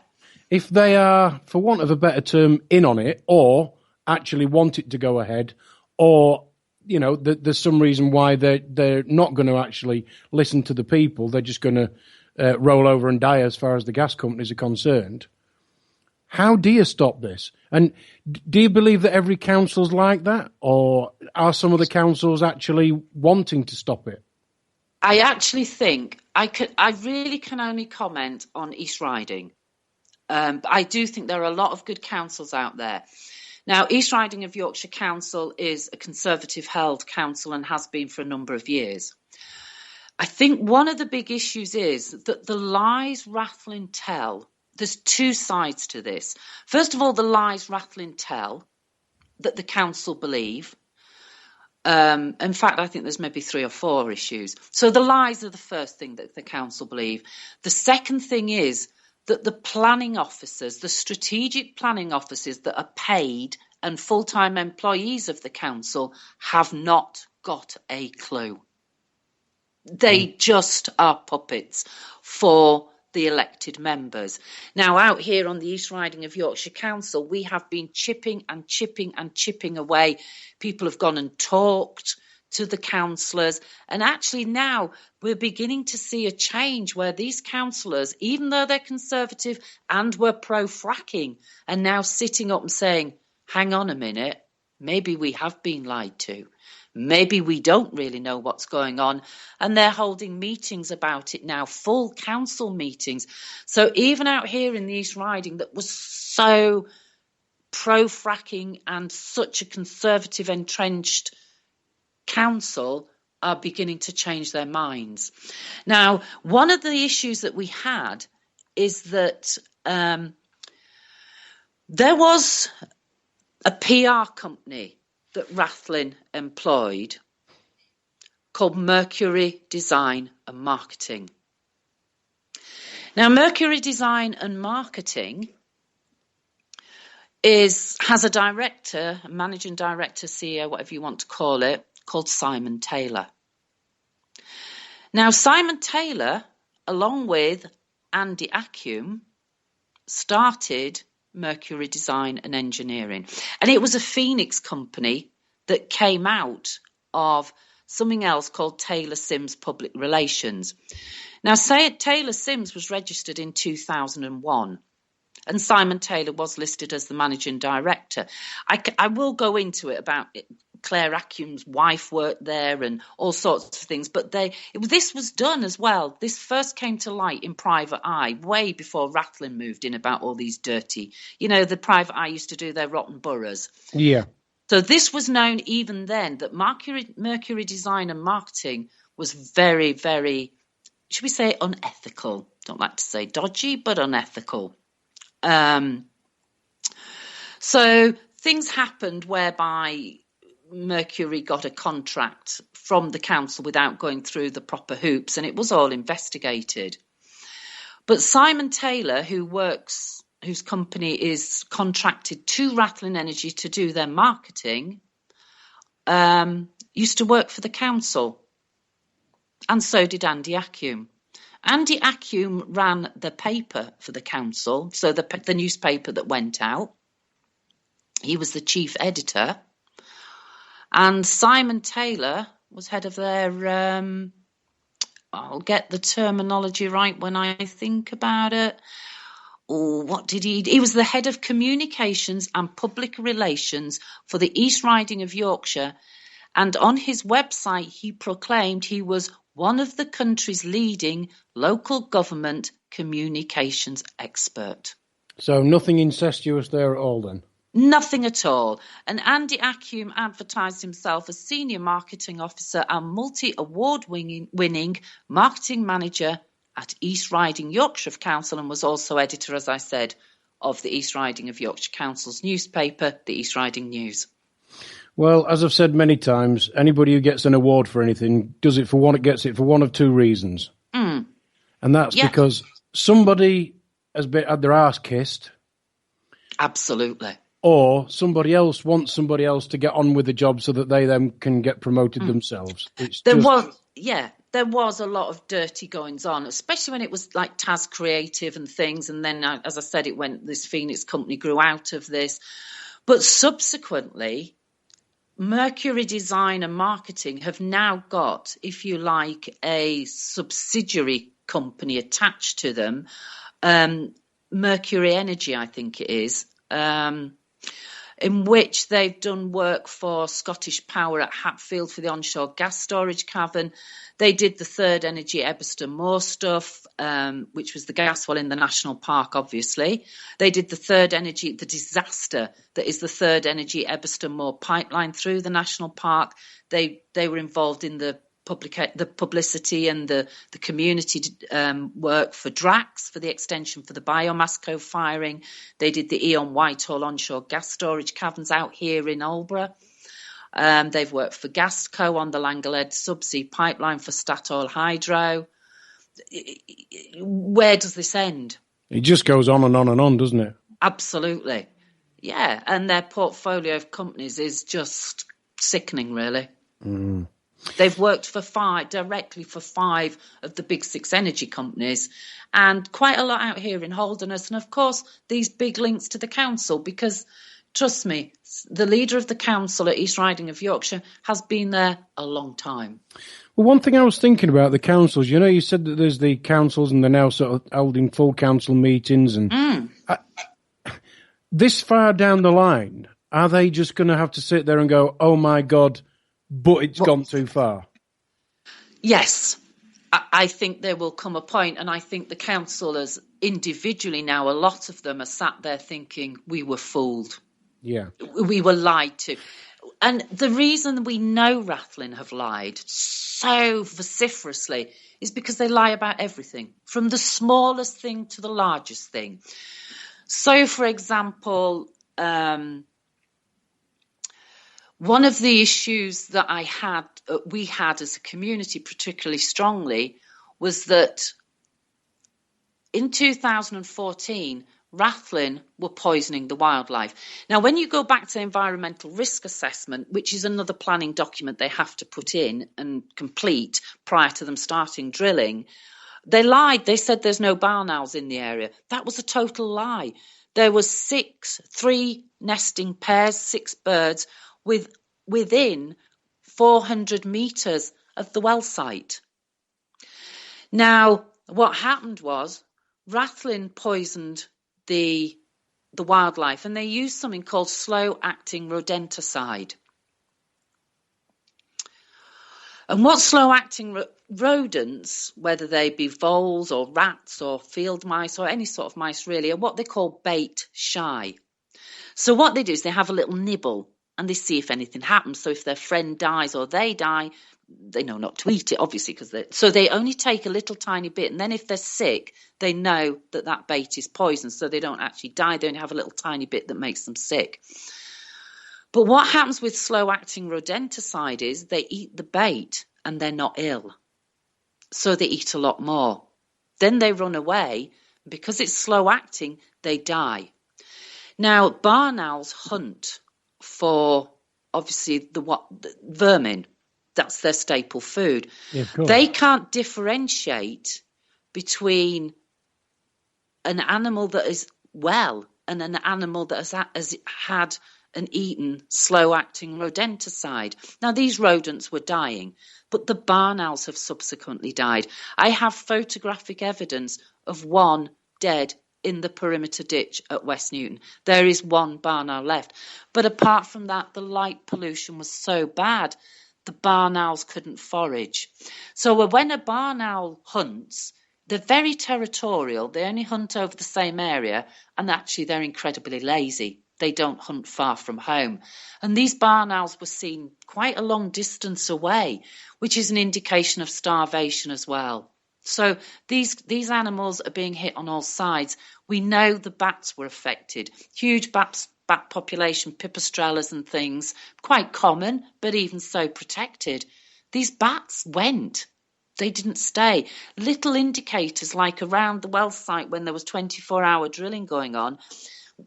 Speaker 2: if they are, for want of a better term, in on it, or actually want it to go ahead, or there's some reason why they're not going to actually listen to the people, they're just going to roll over and die as far as the gas companies are concerned. How do you stop this? And do you believe that every council's like that, or are some of the councils actually wanting to stop it?
Speaker 3: I actually think I really can only comment on East Riding. I do think there are a lot of good councils out there. Now, East Riding of Yorkshire Council is a Conservative-held council and has been for a number of years. I think one of the big issues is that the lies Rathlin tell, there's two sides to this. First of all, the lies Rathlin tell that the council believe. In fact, I think there's maybe 3 or 4 issues. So the lies are the first thing that the council believe. The second thing is that the planning officers, the strategic planning officers that are paid and full-time employees of the council, have not got a clue. They just are puppets for the elected members. Now, out here on the East Riding of Yorkshire Council, we have been chipping away. People have gone and talked to the councillors, and actually now we're beginning to see a change where these councillors, even though they're Conservative and were pro-fracking, are now sitting up and saying, hang on a minute, maybe we have been lied to. Maybe we don't really know what's going on, and they're holding meetings about it now, full council meetings. So even out here in the East Riding that was so pro-fracking and such a Conservative entrenched council are beginning to change their minds. Now, one of the issues that we had is that there was a PR company that Rathlin employed called Mercury Design and Marketing. Now, Mercury Design and Marketing has a director, a managing director, CEO, whatever you want to call it, called Simon Taylor. Now, Simon Taylor, along with Andy Acume, started Mercury Design and Engineering. And it was a Phoenix company that came out of something else called Taylor Sims Public Relations. Now, Taylor Sims was registered in 2001, and Simon Taylor was listed as the managing director. I will go into it about it. Claire Acume's wife worked there and all sorts of things, but this was done as well. This first came to light in Private Eye way before Rathlin moved in about all these dirty, the Private Eye used to do their rotten boroughs.
Speaker 2: Yeah.
Speaker 3: So this was known even then, that mercury design and marketing was very, very, should we say, unethical. Don't like to say dodgy, but unethical. So things happened whereby Mercury got a contract from the council without going through the proper hoops, and it was all investigated. But Simon Taylor, whose company is contracted to Rathlin Energy to do their marketing, used to work for the council, and so did Ade Hardy. Ade Hardy ran the paper for the council, so the newspaper that went out. He was the chief editor, and Simon Taylor was head of their, I'll get the terminology right when I think about it. Oh, what did he? He was the head of communications and public relations for the East Riding of Yorkshire, and on his website he proclaimed he was one of the country's leading local government communications expert.
Speaker 2: So nothing incestuous there at all then?
Speaker 3: Nothing at all. And Ade Hardy advertised himself as senior marketing officer and multi-award winning marketing manager at East Riding Yorkshire Council, and was also editor, as I said, of the East Riding of Yorkshire Council's newspaper, the East Riding News.
Speaker 2: Well, as I've said many times, anybody who gets an award for anything gets it for one of two reasons. And that's because somebody has had their arse kissed.
Speaker 3: Absolutely.
Speaker 2: Or somebody else wants somebody else to get on with the job so that they then can get promoted themselves. There
Speaker 3: was a lot of dirty goings on, especially when it was like Taz Creative and things. And then, as I said, this Phoenix company grew out of this. But subsequently, Mercury Design and Marketing have now got, if you like, a subsidiary company attached to them, Mercury Energy, I think it is, in which they've done work for Scottish Power at Hatfield for the onshore gas storage cavern. They did the Third Energy Ebbston Moor stuff, which was the gas well in the national park, obviously. They did the Third Energy, the disaster that is the Third Energy Ebbston Moor pipeline through the national park. They were involved in the publicity and the community work for Drax, for the extension for the biomass co-firing. They did the Eon Whitehall onshore gas storage caverns out here in Aldeburgh. They've worked for Gasco on the Langled subsea pipeline for Statoil Hydro. Where does this end?
Speaker 2: It just goes on and on and on, doesn't it?
Speaker 3: Absolutely. Yeah, and their portfolio of companies is just sickening, really. They've worked directly for 5 of the big 6 energy companies, and quite a lot out here in Holderness. And of course, these big links to the council, because trust me, the leader of the council at East Riding of Yorkshire has been there a long time.
Speaker 2: Well, one thing I was thinking about the councils, you said that there's the councils and they're now sort of holding full council meetings. And this far down the line, are they just going to have to sit there and go, oh my God, but it's gone too far?
Speaker 3: Yes, I think there will come a point, and I think the councillors individually now, a lot of them are sat there thinking, we were fooled.
Speaker 2: Yeah.
Speaker 3: We were lied to. And the reason we know Rathlin have lied so vociferously is because they lie about everything, from the smallest thing to the largest thing. So, for example, one of the issues that we had as a community particularly strongly was that in 2014, Rathlin were poisoning the wildlife. Now, when you go back to environmental risk assessment, which is another planning document they have to put in and complete prior to them starting drilling, they lied. They said there's no barn owls in the area. That was a total lie. There was 3 nesting pairs, 6 birds, within 400 metres of the well site. Now, what happened was Rathlin poisoned the wildlife, and they used something called slow-acting rodenticide. And what slow-acting rodents, whether they be voles or rats or field mice or any sort of mice really, are what they call bait shy. So what they do is they have a little nibble and they see if anything happens. So if their friend dies or they die, they know not to eat it, obviously, so they only take a little tiny bit. And then if they're sick, they know that that bait is poison, so they don't actually die. They only have a little tiny bit that makes them sick. But what happens with slow-acting rodenticide is they eat the bait and they're not ill. So they eat a lot more. Then they run away. Because it's slow-acting, they die. Now, barn owls hunt for, obviously, the vermin. That's their staple food.
Speaker 2: Yeah, of course.
Speaker 3: They can't differentiate between an animal that is well and an animal that has had and eaten slow-acting rodenticide. Now, these rodents were dying, but the barn owls have subsequently died. I have photographic evidence of one dead in the perimeter ditch at West Newton. There is one barn owl left. But apart from that, the light pollution was so bad, the barn owls couldn't forage. So when a barn owl hunts, they're very territorial. They only hunt over the same area, and actually they're incredibly lazy. They don't hunt far from home. And these barn owls were seen quite a long distance away, which is an indication of starvation as well. So these animals are being hit on all sides. We know the bats were affected. Huge bat population, pipistrellas and things, quite common, but even so protected. These bats went. They didn't stay. Little indicators, like around the well site when there was 24-hour drilling going on,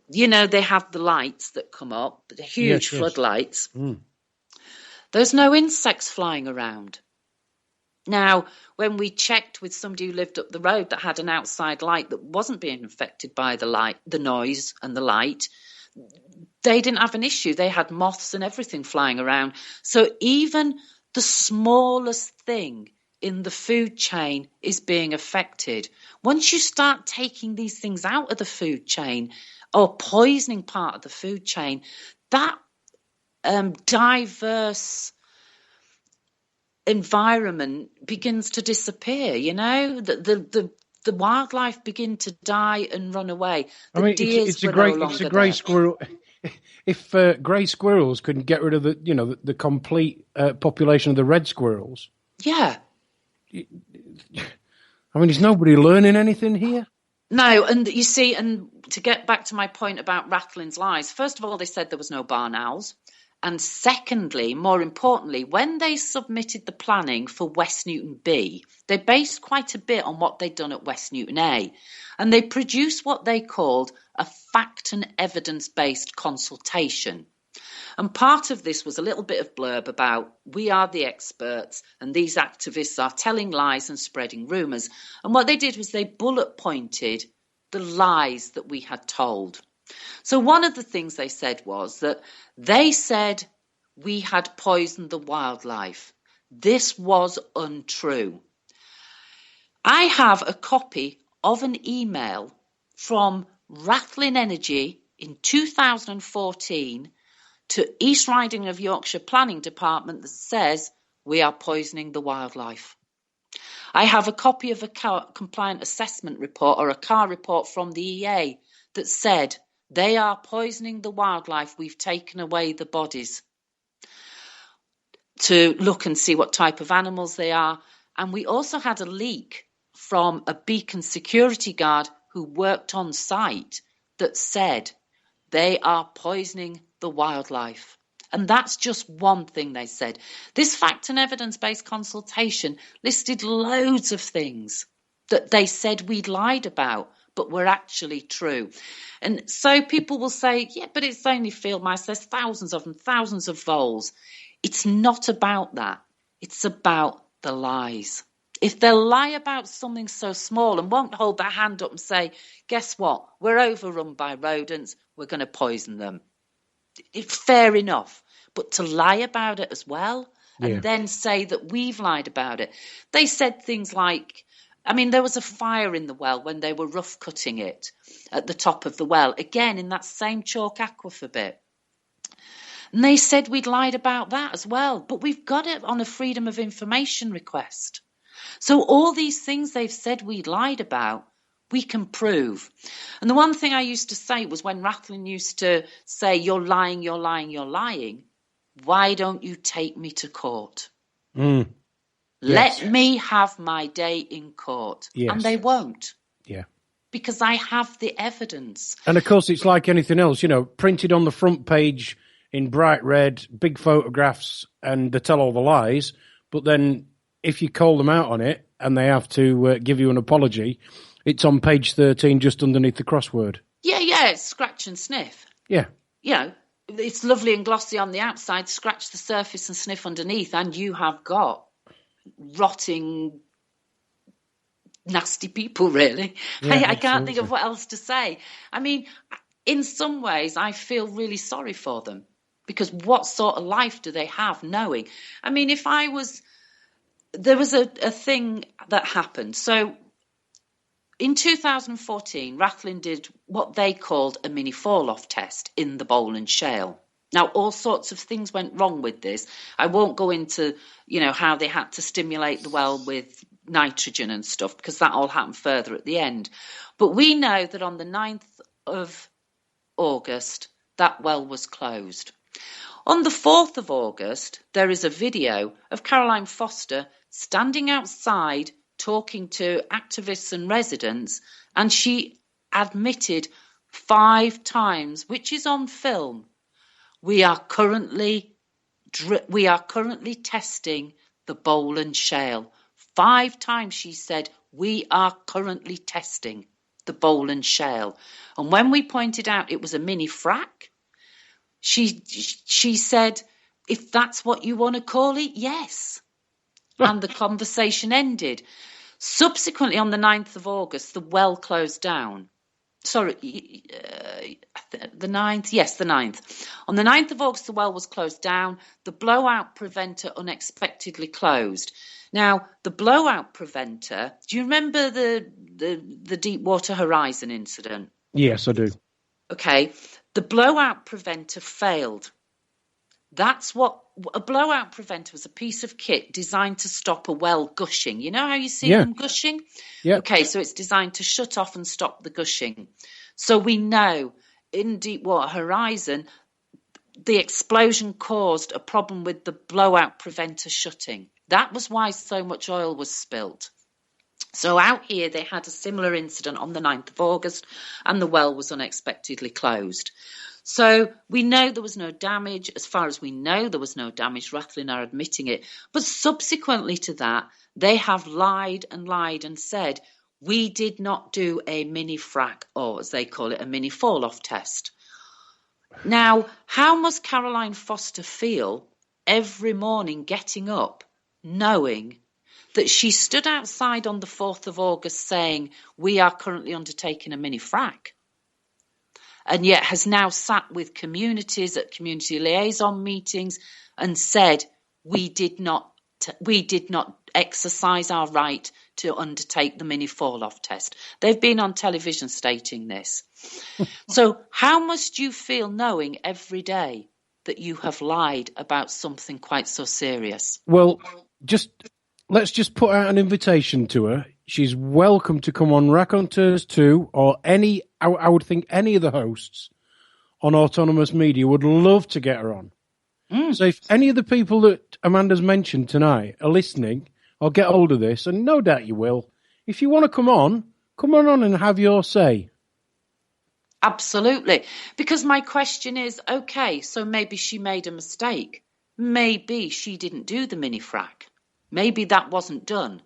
Speaker 3: you know, they have the lights that come up, the huge floodlights. Mm. There's no insects flying around. Now, when we checked with somebody who lived up the road that had an outside light that wasn't being affected by the light, the noise and the light, they didn't have an issue. They had moths and everything flying around. So even the smallest thing in the food chain is being affected. Once you start taking these things out of the food chain or poisoning part of the food chain, that diverse environment begins to disappear. You know, the wildlife begin to die and run away.
Speaker 2: It's a grey squirrel. If grey squirrels couldn't get rid of the complete population of the red squirrels,
Speaker 3: yeah.
Speaker 2: I mean, is nobody learning anything here?
Speaker 3: No, and you see, and to get back to my point about Rathlin's lies, first of all, they said there was no barn owls. And secondly, more importantly, when they submitted the planning for West Newton B, they based quite a bit on what they'd done at West Newton A. And they produced what they called a fact and evidence-based consultation. And part of this was a little bit of blurb about we are the experts and these activists are telling lies and spreading rumours. And what they did was they bullet pointed the lies that we had told. So one of the things they said was that they said we had poisoned the wildlife. This was untrue. I have a copy of an email from Rathlin Energy in 2014 to East Riding of Yorkshire Planning Department that says we are poisoning the wildlife. I have a copy of a compliant assessment report or a CAR report from the EA that said they are poisoning the wildlife. We've taken away the bodies to look and see what type of animals they are. And we also had a leak from a beacon security guard who worked on site that said they are poisoning the wildlife. And that's just one thing they said. This fact and evidence-based consultation listed loads of things that they said we'd lied about, but were actually true. And so people will say, yeah, but it's only field mice. There's thousands of them, thousands of voles. It's not about that. It's about the lies. If they lie about something so small and won't hold their hand up and say, guess what? We're overrun by rodents. We're going to poison them. It's fair enough. But to lie about it as well and then say that we've lied about it. They said things like, there was a fire in the well when they were rough cutting it at the top of the well, again in that same chalk aquifer bit. And they said we'd lied about that as well, but we've got it on a freedom of information request. So all these things they've said we'd lied about, we can prove. And the one thing I used to say was when Rathlin used to say, you're lying, you're lying, you're lying, why don't you take me to court?
Speaker 2: Yes.
Speaker 3: Let me have my day in court.
Speaker 2: Yes.
Speaker 3: And they won't.
Speaker 2: Yeah.
Speaker 3: Because I have the evidence.
Speaker 2: And of course, it's like anything else, you know, printed on the front page in bright red, big photographs, and they tell all the lies. But then if you call them out on it and they have to give you an apology, it's on page 13 just underneath the crossword.
Speaker 3: Yeah, it's scratch and sniff.
Speaker 2: Yeah.
Speaker 3: You know, it's lovely and glossy on the outside, scratch the surface and sniff underneath, and you have got rotting, nasty people, really.
Speaker 2: Yeah,
Speaker 3: I can't think of what else to say. I mean, in some ways, I feel really sorry for them, because what sort of life do they have knowing? I mean, there was a thing that happened. So in 2014, Rathlin did what they called a mini fall-off test in the Bowland Shale. Now, all sorts of things went wrong with this. I won't go into, you know, how they had to stimulate the well with nitrogen and stuff, because that all happened further at the end. But we know that on the 9th of August, that well was closed. On the 4th of August, there is a video of Caroline Foster standing outside talking to activists and residents, and she admitted 5 times, which is on film, we are currently testing the Bowland Shale. 5 times she said, we are currently testing the Bowland Shale. And when we pointed out it was a mini frack, she said, if that's what you want to call it, yes. And the conversation ended. Subsequently, on the 9th of August, the well closed down. Sorry, the 9th? Yes, the 9th. On the 9th of August, the well was closed down. The blowout preventer unexpectedly closed. Now, the blowout preventer, do you remember the Deepwater Horizon incident?
Speaker 2: Yes, I do.
Speaker 3: Okay, the blowout preventer failed. That's what a blowout preventer was, a piece of kit designed to stop a well gushing. You know how you see them gushing?
Speaker 2: Yeah.
Speaker 3: Okay, so it's designed to shut off and stop the gushing. So we know in Deepwater Horizon, the explosion caused a problem with the blowout preventer shutting. That was why so much oil was spilt. So out here, they had a similar incident on the 9th of August, and the well was unexpectedly closed. So we know there was no damage. As far as we know, there was no damage. Rathlin are admitting it. But subsequently to that, they have lied and said, we did not do a mini frack, or as they call it, a mini fall-off test. Now, how must Caroline Foster feel every morning getting up, knowing that she stood outside on the 4th of August saying, we are currently undertaking a mini frack, and yet has now sat with communities at community liaison meetings and said, we did not exercise our right to undertake the mini fall-off test. They've been on television stating this. So how must you feel knowing every day that you have lied about something quite so serious?
Speaker 2: Well, let's just put out an invitation to her. She's welcome to come on Raconteurs Too, or I would think any of the hosts on Autonomous Media would love to get her on. So if any of the people that Amanda's mentioned tonight are listening, I'll get hold of this, and no doubt you will. If you want to come on and have your say.
Speaker 3: Absolutely. Because my question is, okay, so maybe she made a mistake. Maybe she didn't do the mini frack. Maybe that wasn't done.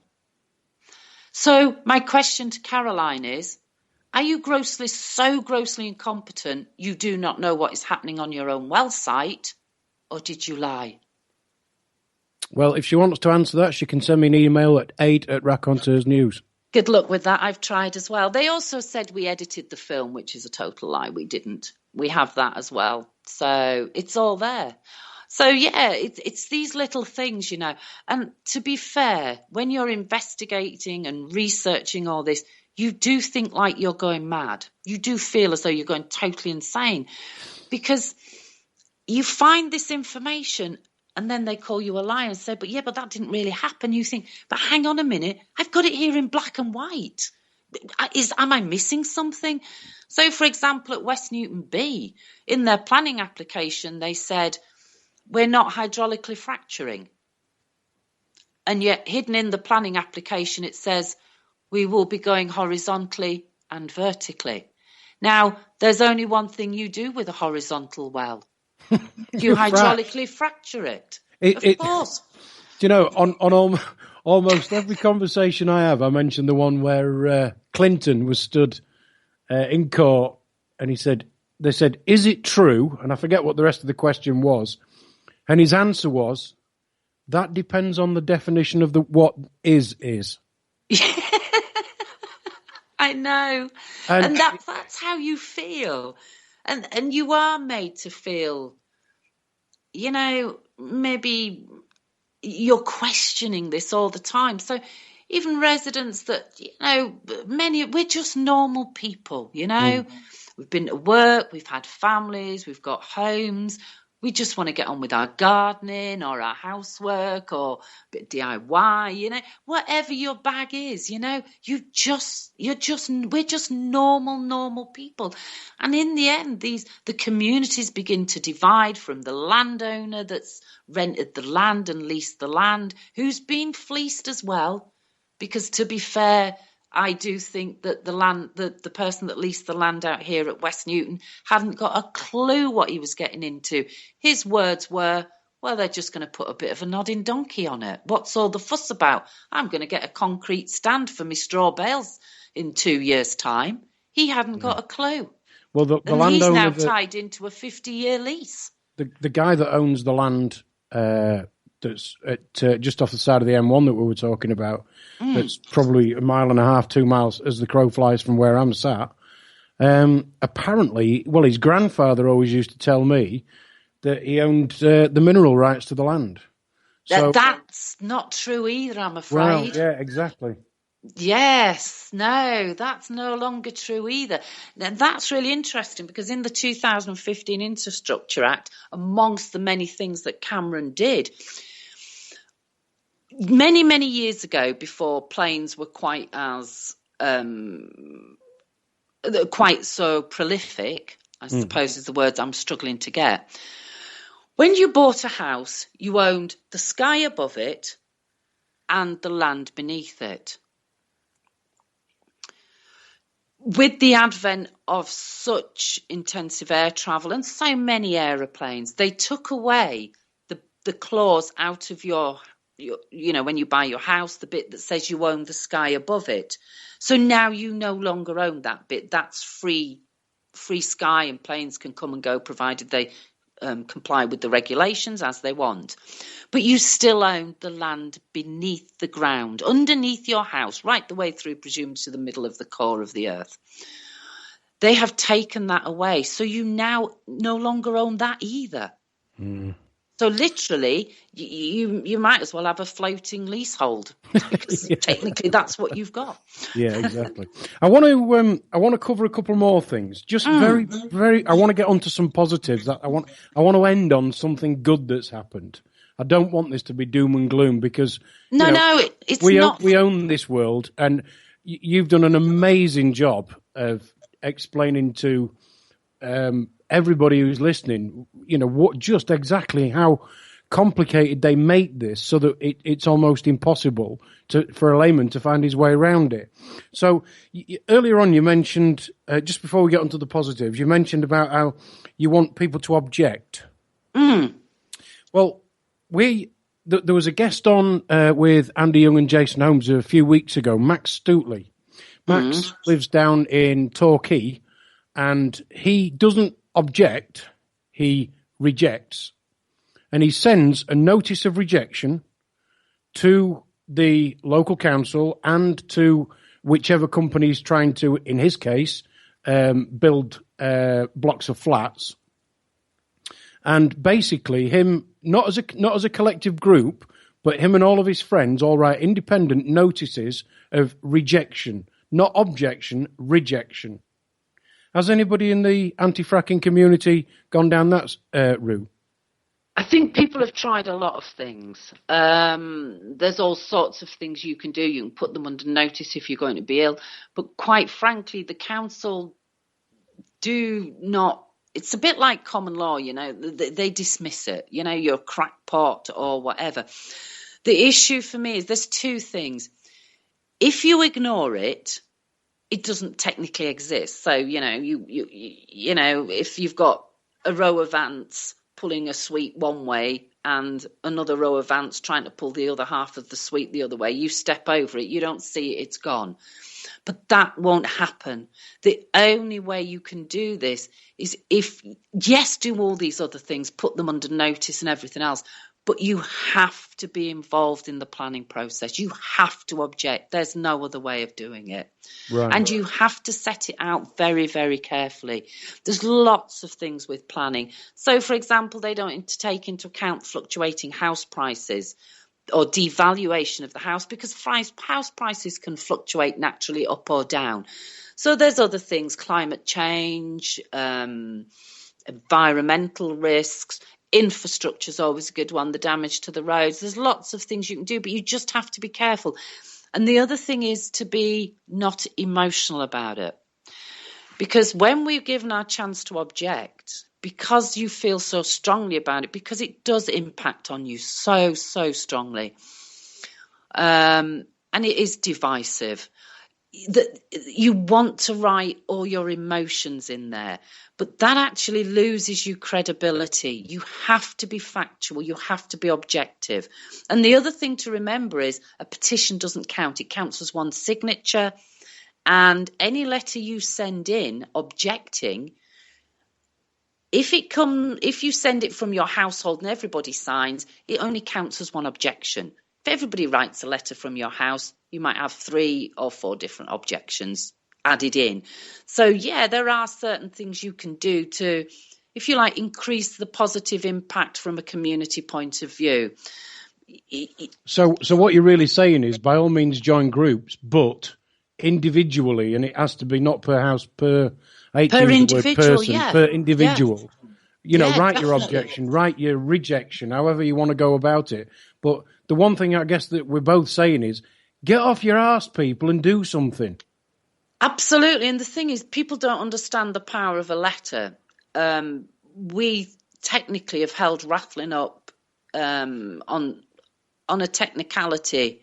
Speaker 3: So my question to Caroline is, are you so grossly incompetent you do not know what is happening on your own well site, or did you lie?
Speaker 2: Well, if she wants to answer that, she can send me an email at aid@raconteursnews.
Speaker 3: Good luck with that. I've tried as well. They also said we edited the film, which is a total lie. We didn't. We have that as well. So it's all there. So, yeah, it's these little things, you know. And to be fair, when you're investigating and researching all this, you do think like you're going mad. You do feel as though you're going totally insane, because you find this information and then they call you a liar and say, but that didn't really happen. You think, but hang on a minute, I've got it here in black and white. am I missing something? So, for example, at West Newton B, in their planning application, they said, we're not hydraulically fracturing. And yet, hidden in the planning application, it says, we will be going horizontally and vertically. Now, there's only one thing you do with a horizontal well. You hydraulically fracture it. Of course.
Speaker 2: Do you know, on almost every conversation I have, I mention the one where Clinton was stood in court, and they said, is it true? And I forget what the rest of the question was. And his answer was, that depends on the definition of what is.
Speaker 3: I know. And that's how you feel. And you are made to feel, maybe you're questioning this all the time. So even residents that, we're just normal people, We've been to work, we've had families, we've got homes. We just want to get on with our gardening or our housework or a bit DIY, whatever your bag is, we're just normal people. And in the end, the communities begin to divide from the landowner that's rented the land and leased the land, who's been fleeced as well. Because to be fair, I do think that the person that leased the land out here at West Newton hadn't got a clue what he was getting into. His words were, well, they're just going to put a bit of a nodding donkey on it. What's all the fuss about? I'm going to get a concrete stand for my straw bales in 2 years' time. He hadn't got a clue.
Speaker 2: Well, the
Speaker 3: and
Speaker 2: landowner,
Speaker 3: he's now tied into a 50-year lease.
Speaker 2: The guy that owns the land that's at just off the side of the M1 that we were talking about, that's probably 1.5 miles, 2 miles as the crow flies from where I'm sat. Apparently, his grandfather always used to tell me that he owned the mineral rights to the land. So,
Speaker 3: that's not true either, I'm afraid.
Speaker 2: Well, yeah, exactly.
Speaker 3: Yes, no, that's no longer true either. Now, that's really interesting because in the 2015 Infrastructure Act, amongst the many things that Cameron did, many years ago, before planes were quite so prolific, I suppose is the words I'm struggling to get. When you bought a house, you owned the sky above it and the land beneath it. With the advent of such intensive air travel and so many aeroplanes, they took away the clause out of your when you buy your house, the bit that says you own the sky above it. So now you no longer own that bit. That's free sky, and planes can come and go provided they comply with the regulations as they want. But you still own the land beneath the ground, underneath your house, right the way through, presumed, to the middle of the core of the earth. They have taken that away. So you now no longer own that either. So literally, you might as well have a floating leasehold, because technically that's what you've got.
Speaker 2: Yeah, exactly. I want to cover a couple more things. Just very. I want to get onto some positives. I want to end on something good that's happened. I don't want this to be doom and gloom because
Speaker 3: it's not.
Speaker 2: We own this world, and you've done an amazing job of explaining to everybody who's listening, just exactly how complicated they make this so that it's almost impossible for a layman to find his way around it. So earlier on you mentioned, just before we get onto the positives, you mentioned about how you want people to object. Well, there was a guest on with Andy Young and Jason Holmes a few weeks ago, Max Stootley. Max lives down in Torquay, and he doesn't object, he rejects. And he sends a notice of rejection to the local council and to whichever company is trying to, in his case, build blocks of flats. And basically him, not as a collective group, but him and all of his friends all write independent notices of rejection, not objection, rejection. Has anybody in the anti-fracking community gone down that route?
Speaker 3: I think people have tried a lot of things. There's all sorts of things you can do. You can put them under notice if you're going to be ill. But quite frankly, the council do not. It's a bit like common law, you know. They dismiss it. You know, you're a crackpot or whatever. The issue for me is there's two things. If you ignore it, it doesn't technically exist. So, you know, you know, if you've got a row of ants pulling a sweet one way and another row of ants trying to pull the other half of the sweet the other way, you step over it, you don't see it, it's gone. But that won't happen. The only way you can do this is if, yes, do all these other things, put them under notice and everything else, but you have to be involved in the planning process. You have to object. There's no other way of doing it.
Speaker 2: Right.
Speaker 3: And you have to set it out very, very carefully. There's lots of things with planning. So, for example, they don't take into account fluctuating house prices or devaluation of the house, because house prices can fluctuate naturally up or down. So there's other things, climate change, environmental risks. Infrastructure is always a good one, the damage to the roads. There's lots of things you can do, but you just have to be careful. And the other thing is to be not emotional about it. Because when we're given our chance to object, because you feel so strongly about it, because it does impact on you so, so strongly, and it is divisive, that you want to write all your emotions in there, but that actually loses you credibility. You have to be factual. You have to be objective. And the other thing to remember is a petition doesn't count. It counts as one signature. And any letter you send in objecting, if you send it from your household and everybody signs, it only counts as one objection. If everybody writes a letter from your house, you might have 3 or 4 different objections added in. So, yeah, there are certain things you can do to, if you like, increase the positive impact from a community point of view.
Speaker 2: So what you're really saying is, by all means, join groups, but individually, and it has to be not per house, per
Speaker 3: individual,
Speaker 2: person,
Speaker 3: yeah.
Speaker 2: per individual.
Speaker 3: Yeah.
Speaker 2: You know,
Speaker 3: Yeah,
Speaker 2: write your
Speaker 3: definitely.
Speaker 2: objection, write your rejection, however you want to go about it. But the one thing I guess that we're both saying is, get off your arse, people, and do something.
Speaker 3: Absolutely. And the thing is, people don't understand the power of a letter. We technically have held Rathling up on a technicality.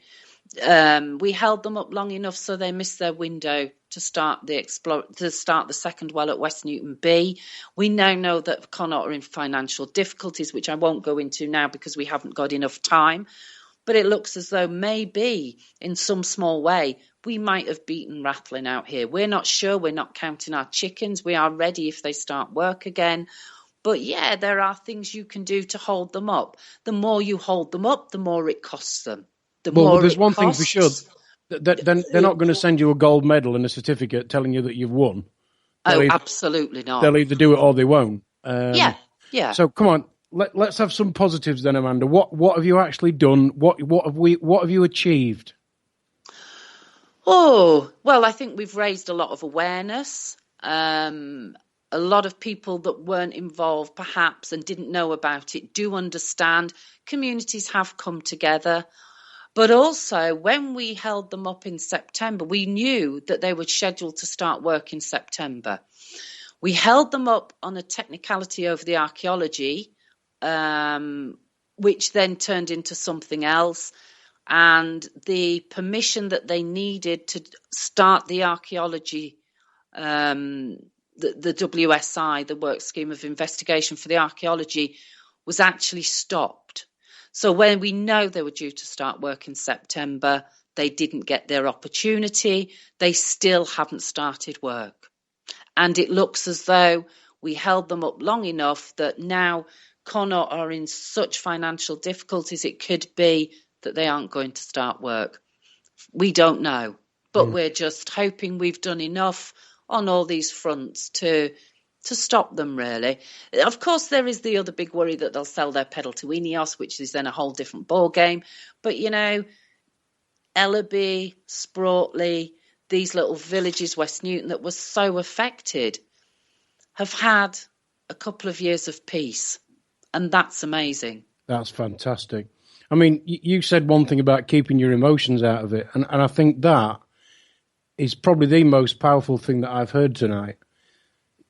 Speaker 3: We held them up long enough so they missed their window to start the second well at West Newton B. We now know that Connaught are in financial difficulties, which I won't go into now because we haven't got enough time. But it looks as though maybe in some small way we might have beaten Rathling out here. We're not sure. We're not counting our chickens. We are ready if they start work again. But yeah, there are things you can do to hold them up. The more you hold them up, the more it costs them.
Speaker 2: Well, there's one thing for sure. They're not going to send you a gold medal and a certificate telling you that you've won.
Speaker 3: Absolutely not.
Speaker 2: They'll either do it or they won't.
Speaker 3: Yeah.
Speaker 2: So come on, let's have some positives then, Amanda. What have you actually done? What have you achieved?
Speaker 3: Oh, well, I think we've raised a lot of awareness. A lot of people that weren't involved perhaps and didn't know about it do understand. Communities have come together. But also, when we held them up in September, we knew that they were scheduled to start work in September. We held them up on a technicality over the archaeology, which then turned into something else. And the permission that they needed to start the archaeology, the WSI, the Work Scheme of Investigation for the Archaeology, was actually stopped. So when we know they were due to start work in September, they didn't get their opportunity. They still haven't started work. And it looks as though we held them up long enough that now Connaught are in such financial difficulties, it could be that they aren't going to start work. We don't know, but we're just hoping we've done enough on all these fronts to stop them, really. Of course, there is the other big worry that they'll sell their pedal to Ineos, which is then a whole different ball game. But, you know, Ellaby, Spraughtley, these little villages, West Newton, that were so affected, have had a couple of years of peace. And that's amazing.
Speaker 2: That's fantastic. I mean, you said one thing about keeping your emotions out of it, and I think that is probably the most powerful thing that I've heard tonight.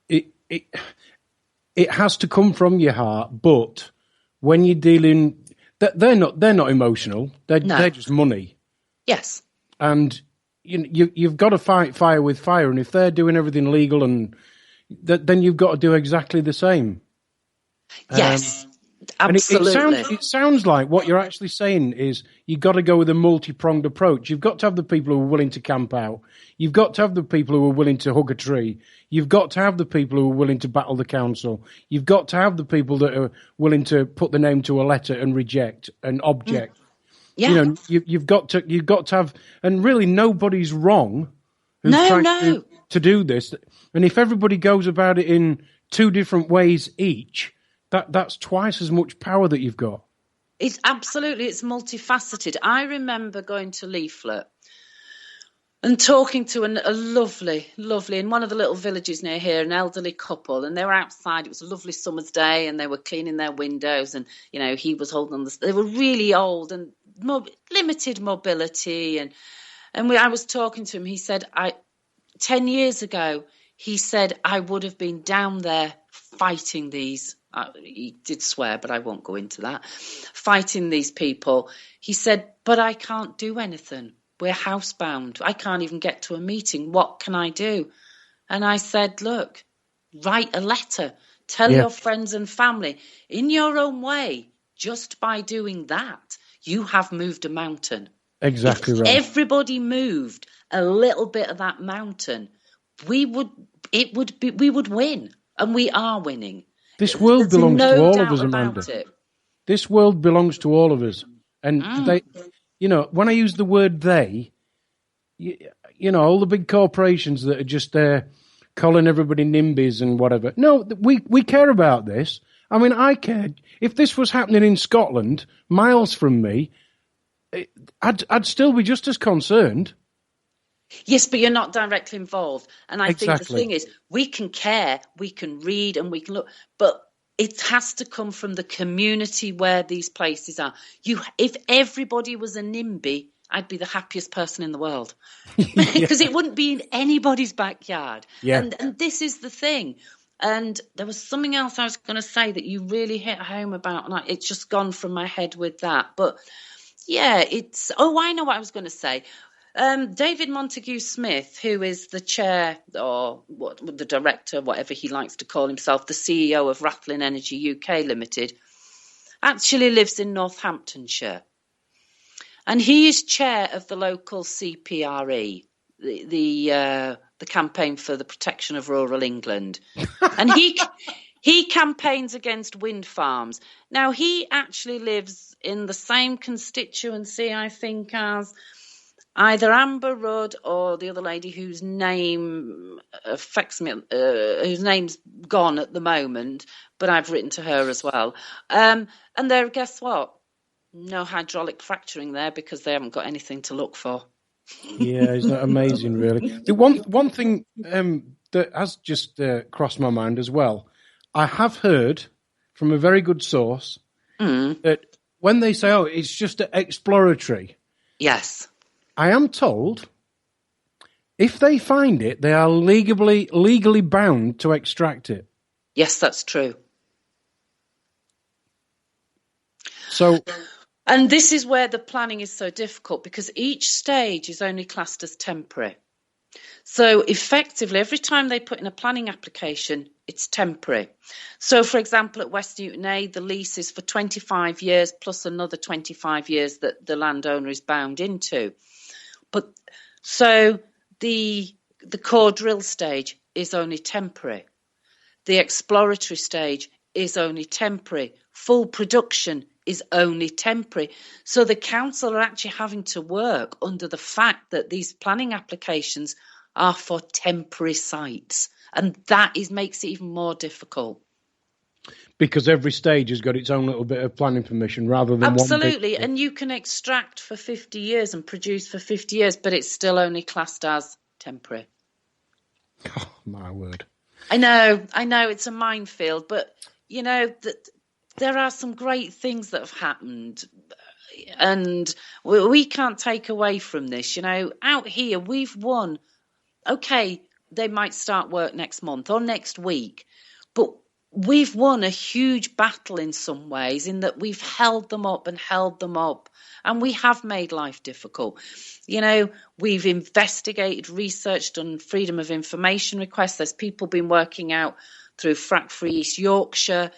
Speaker 2: It has to come from your heart, but when you're dealing, they're not emotional. They're just money.
Speaker 3: Yes.
Speaker 2: And you've got to fight fire with fire, and if they're doing everything legal, and then you've got to do exactly the same.
Speaker 3: Yes, absolutely.
Speaker 2: And it sounds like what you're actually saying is you've got to go with a multi-pronged approach. You've got to have the people who are willing to camp out. You've got to have the people who are willing to hug a tree. You've got to have the people who are willing to battle the council. You've got to have the people that are willing to put the name to a letter and reject and object.
Speaker 3: Yeah.
Speaker 2: You've got to have, and really nobody's wrong who's trying to do this. And if everybody goes about it in two different ways each, that's twice as much power that you've got.
Speaker 3: It's multifaceted. I remember going to Leaflet and talking to a lovely, in one of the little villages near here, an elderly couple, and they were outside. It was a lovely summer's day, and they were cleaning their windows, and, he was holding on they were really old and limited mobility, and I was talking to him. He said, 10 years ago, he said, I would have been down there fighting these. He did swear, but I won't go into that. Fighting these people. He said, but I can't do anything. We're housebound. I can't even get to a meeting. What can I do? And I said, look, write a letter. Tell your friends and family in your own way. Just by doing that, you have moved a mountain.
Speaker 2: Exactly right.
Speaker 3: If everybody moved a little bit of that mountain, we would win, and we are winning.
Speaker 2: This world belongs to all of us, Amanda.
Speaker 3: It.
Speaker 2: This world belongs to all of us. And they, when I use the word they, all the big corporations that are just there calling everybody NIMBYs and whatever. No, we care about this. I mean, I care. If this was happening in Scotland, miles from me, I'd still be just as concerned.
Speaker 3: Yes, but you're not directly involved. And I think the thing is, we can care, we can read, and we can look, but it has to come from the community where these places are. If everybody was a NIMBY, I'd be the happiest person in the world because it wouldn't be in anybody's backyard.
Speaker 2: Yeah.
Speaker 3: And this is the thing. And there was something else I was going to say that you really hit home about, and it's just gone from my head with that. But yeah, I know what I was going to say. David Montague-Smith, who is the chair or the director, whatever he likes to call himself, the CEO of Rattling Energy UK Limited, actually lives in Norttinghamshire. And he is chair of the local CPRE, the Campaign for the Protection of Rural England. And he campaigns against wind farms. Now, he actually lives in the same constituency, I think, as either Amber Rudd or the other lady whose name affects me, whose name's gone at the moment, but I've written to her as well. And there, guess what? No hydraulic fracturing there because they haven't got anything to look for.
Speaker 2: Yeah, isn't that amazing, really? The one thing that has just crossed my mind as well, I have heard from a very good source that when they say, it's just exploratory.
Speaker 3: Yes.
Speaker 2: I am told if they find it, they are legally bound to extract it.
Speaker 3: Yes, that's true.
Speaker 2: So,
Speaker 3: and this is where the planning is so difficult because each stage is only classed as temporary. So effectively, every time they put in a planning application, it's temporary. So, for example, at West Newton A, the lease is for 25 years plus another 25 years that the landowner is bound into. But so the core drill stage is only temporary. The exploratory stage is only temporary. Full production is only temporary. So the council are actually having to work under the fact that these planning applications are for temporary sites. And that makes it even more difficult.
Speaker 2: Because every stage has got its own little bit of planning permission rather than
Speaker 3: absolutely.
Speaker 2: One big...
Speaker 3: And you can extract for 50 years and produce for 50 years, but it's still only classed as temporary.
Speaker 2: Oh, my word.
Speaker 3: I know, it's a minefield, but, there are some great things that have happened, and we can't take away from this. Out here, we've won. Okay, they might start work next month or next week, but we've won a huge battle in some ways, in that we've held them up, and we have made life difficult. We've investigated, researched, done freedom of information requests. There's people been working out through Frack Free East Yorkshire.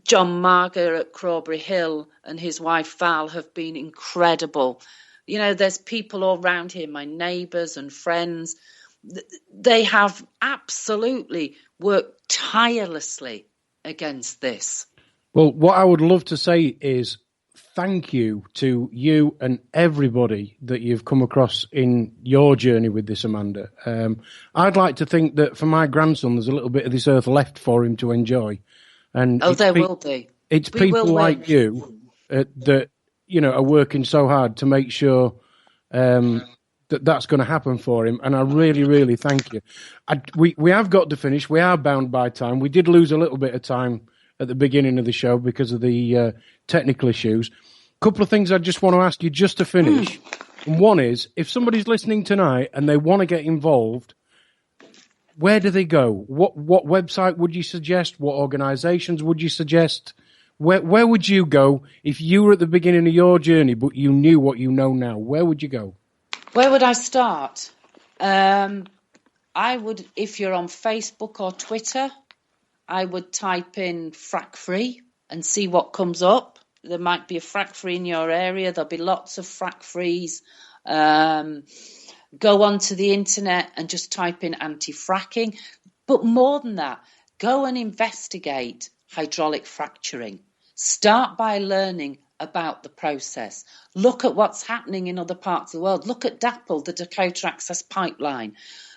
Speaker 3: John Marger at Crawberry Hill and his wife Val have been incredible. There's people all around here, my neighbours and friends. They have absolutely worked tirelessly against this.
Speaker 2: Well, what I would love to say is thank you to you and everybody that you've come across in your journey with this, Amanda. I'd like to think that for my grandson, there's a little bit of this earth left for him to enjoy. And
Speaker 3: there will be.
Speaker 2: It's people like you that, are working so hard to make sure that's going to happen for him. And I really, really thank you. We have got to finish. We are bound by time. We did lose a little bit of time at the beginning of the show because of the technical issues. A couple of things I just want to ask you just to finish. And one is, if somebody's listening tonight and they want to get involved, where do they go? What website would you suggest? What organisations would you suggest? Where would you go if you were at the beginning of your journey but you knew what you know now? Where would you go?
Speaker 3: Where would I start? I would, if you're on Facebook or Twitter, I would type in Frack Free and see what comes up. There might be a Frack Free in your area. There'll be lots of Frack Frees. Go onto the internet and just type in anti-fracking. But more than that, go and investigate hydraulic fracturing. Start by learning about the process. Look at what's happening in other parts of the world. Look at DAPL, the Dakota Access Pipeline.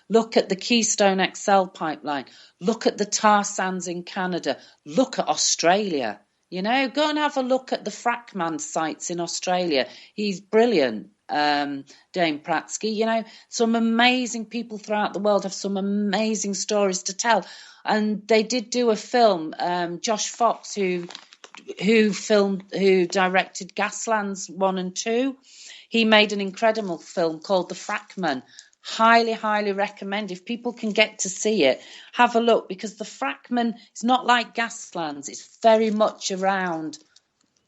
Speaker 3: Look at the Keystone XL pipeline. Look at the tar sands in Canada. Look at Australia. Go and have a look at the Frackman sites in Australia. He's brilliant. Dane Pratsky, some amazing people throughout the world have some amazing stories to tell. And they did do a film, Josh Fox, who directed Gaslands 1 and 2. He made an incredible film called The Frackman. Highly, highly recommend. If people can get to see it, have a look, because the Frackman is not like Gaslands. It's very much around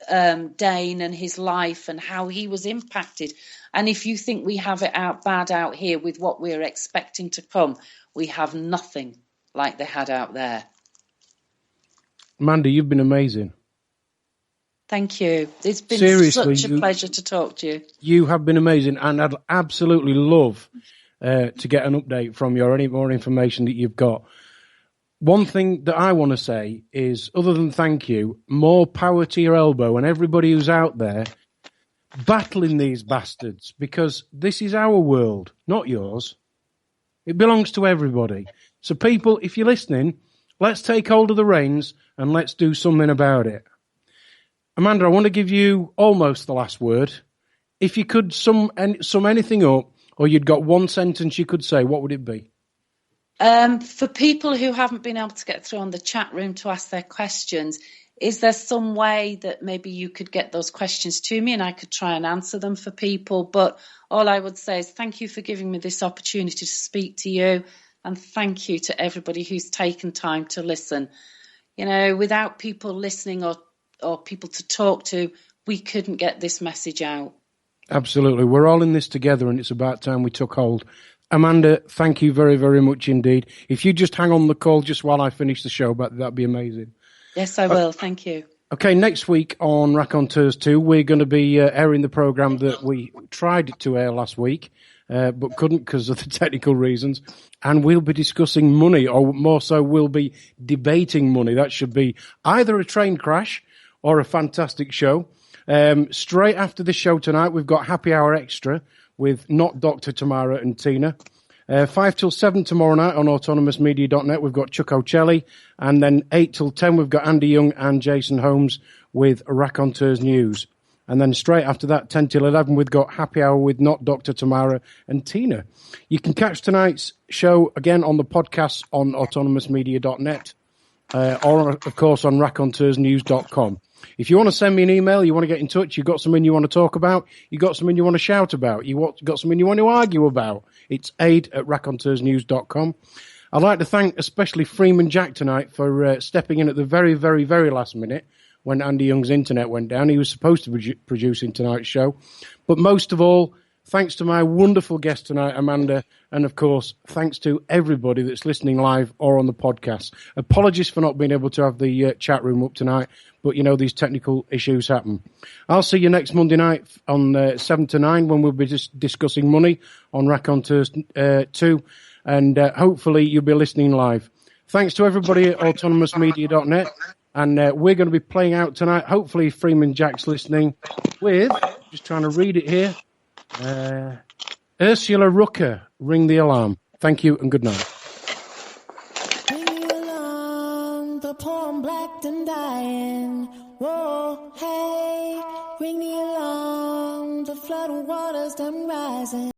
Speaker 3: Dane and his life and how he was impacted. And if you think we have it bad out here with what we're expecting to come, we have nothing like they had out there.
Speaker 2: Amanda, you've been amazing.
Speaker 3: Thank you. It's been such a pleasure to talk to you. You
Speaker 2: have been amazing, and I'd absolutely love to get an update from you or any more information that you've got. One thing that I want to say is, other than thank you, more power to your elbow and everybody who's out there battling these bastards, because this is our world, not yours. It belongs to everybody. So people, if you're listening, let's take hold of the reins and let's do something about it. Amanda, I want to give you almost the last word. If you could sum anything up, or you'd got one sentence you could say, what would it be?
Speaker 3: For people who haven't been able to get through on the chat room to ask their questions, is there some way that maybe you could get those questions to me and I could try and answer them for people? But all I would say is thank you for giving me this opportunity to speak to you, and thank you to everybody who's taken time to listen. Without people listening or people to talk to, we couldn't get this message out.
Speaker 2: Absolutely. We're all in this together, and it's about time we took hold. Amanda, thank you very, very much indeed. If you just hang on the call just while I finish the show, that'd be amazing.
Speaker 3: Yes, I will. Thank you.
Speaker 2: Okay, next week on Raconteurs 2, we're going to be airing the programme that we tried to air last week, but couldn't because of the technical reasons. And we'll be discussing money, or more so, we'll be debating money. That should be either a train crash or a fantastic show. Straight after the show tonight, we've got Happy Hour Extra with Not Dr. Tamara and Tina. 5 till 7 tomorrow night on autonomousmedia.net, we've got Chuck O'Celli. And then 8 till 10, we've got Andy Young and Jason Holmes with Raconteurs News. And then straight after that, 10 till 11, we've got Happy Hour with Not Dr. Tamara and Tina. You can catch tonight's show again on the podcast on autonomousmedia.net. or, of course, on raconteursnews.com. If you want to send me an email, you want to get in touch, you've got something you want to talk about, you've got something you want to shout about, got something you want to argue about, it's ade@raconteursnews.com. I'd like to thank especially Freeman Jack tonight for stepping in at the very, very, very last minute when Andy Young's internet went down. He was supposed to be producing tonight's show. But most of all, thanks to my wonderful guest tonight, Amanda, and of course, thanks to everybody that's listening live or on the podcast. Apologies for not being able to have the chat room up tonight, but you know, these technical issues happen. I'll see you next Monday night on 7 to 9 when we'll be just discussing money on Raconteurs 2, and hopefully you'll be listening live. Thanks to everybody at autonomousmedia.net, and we're going to be playing out tonight, hopefully Freeman Jack's listening, with, just trying to read it here, Ursula Rucker, Ring the Alarm. Thank you and good night.
Speaker 5: Ring the alarm, the poem black and dying. Whoa, hey, ring the alarm, the flood waters them rising.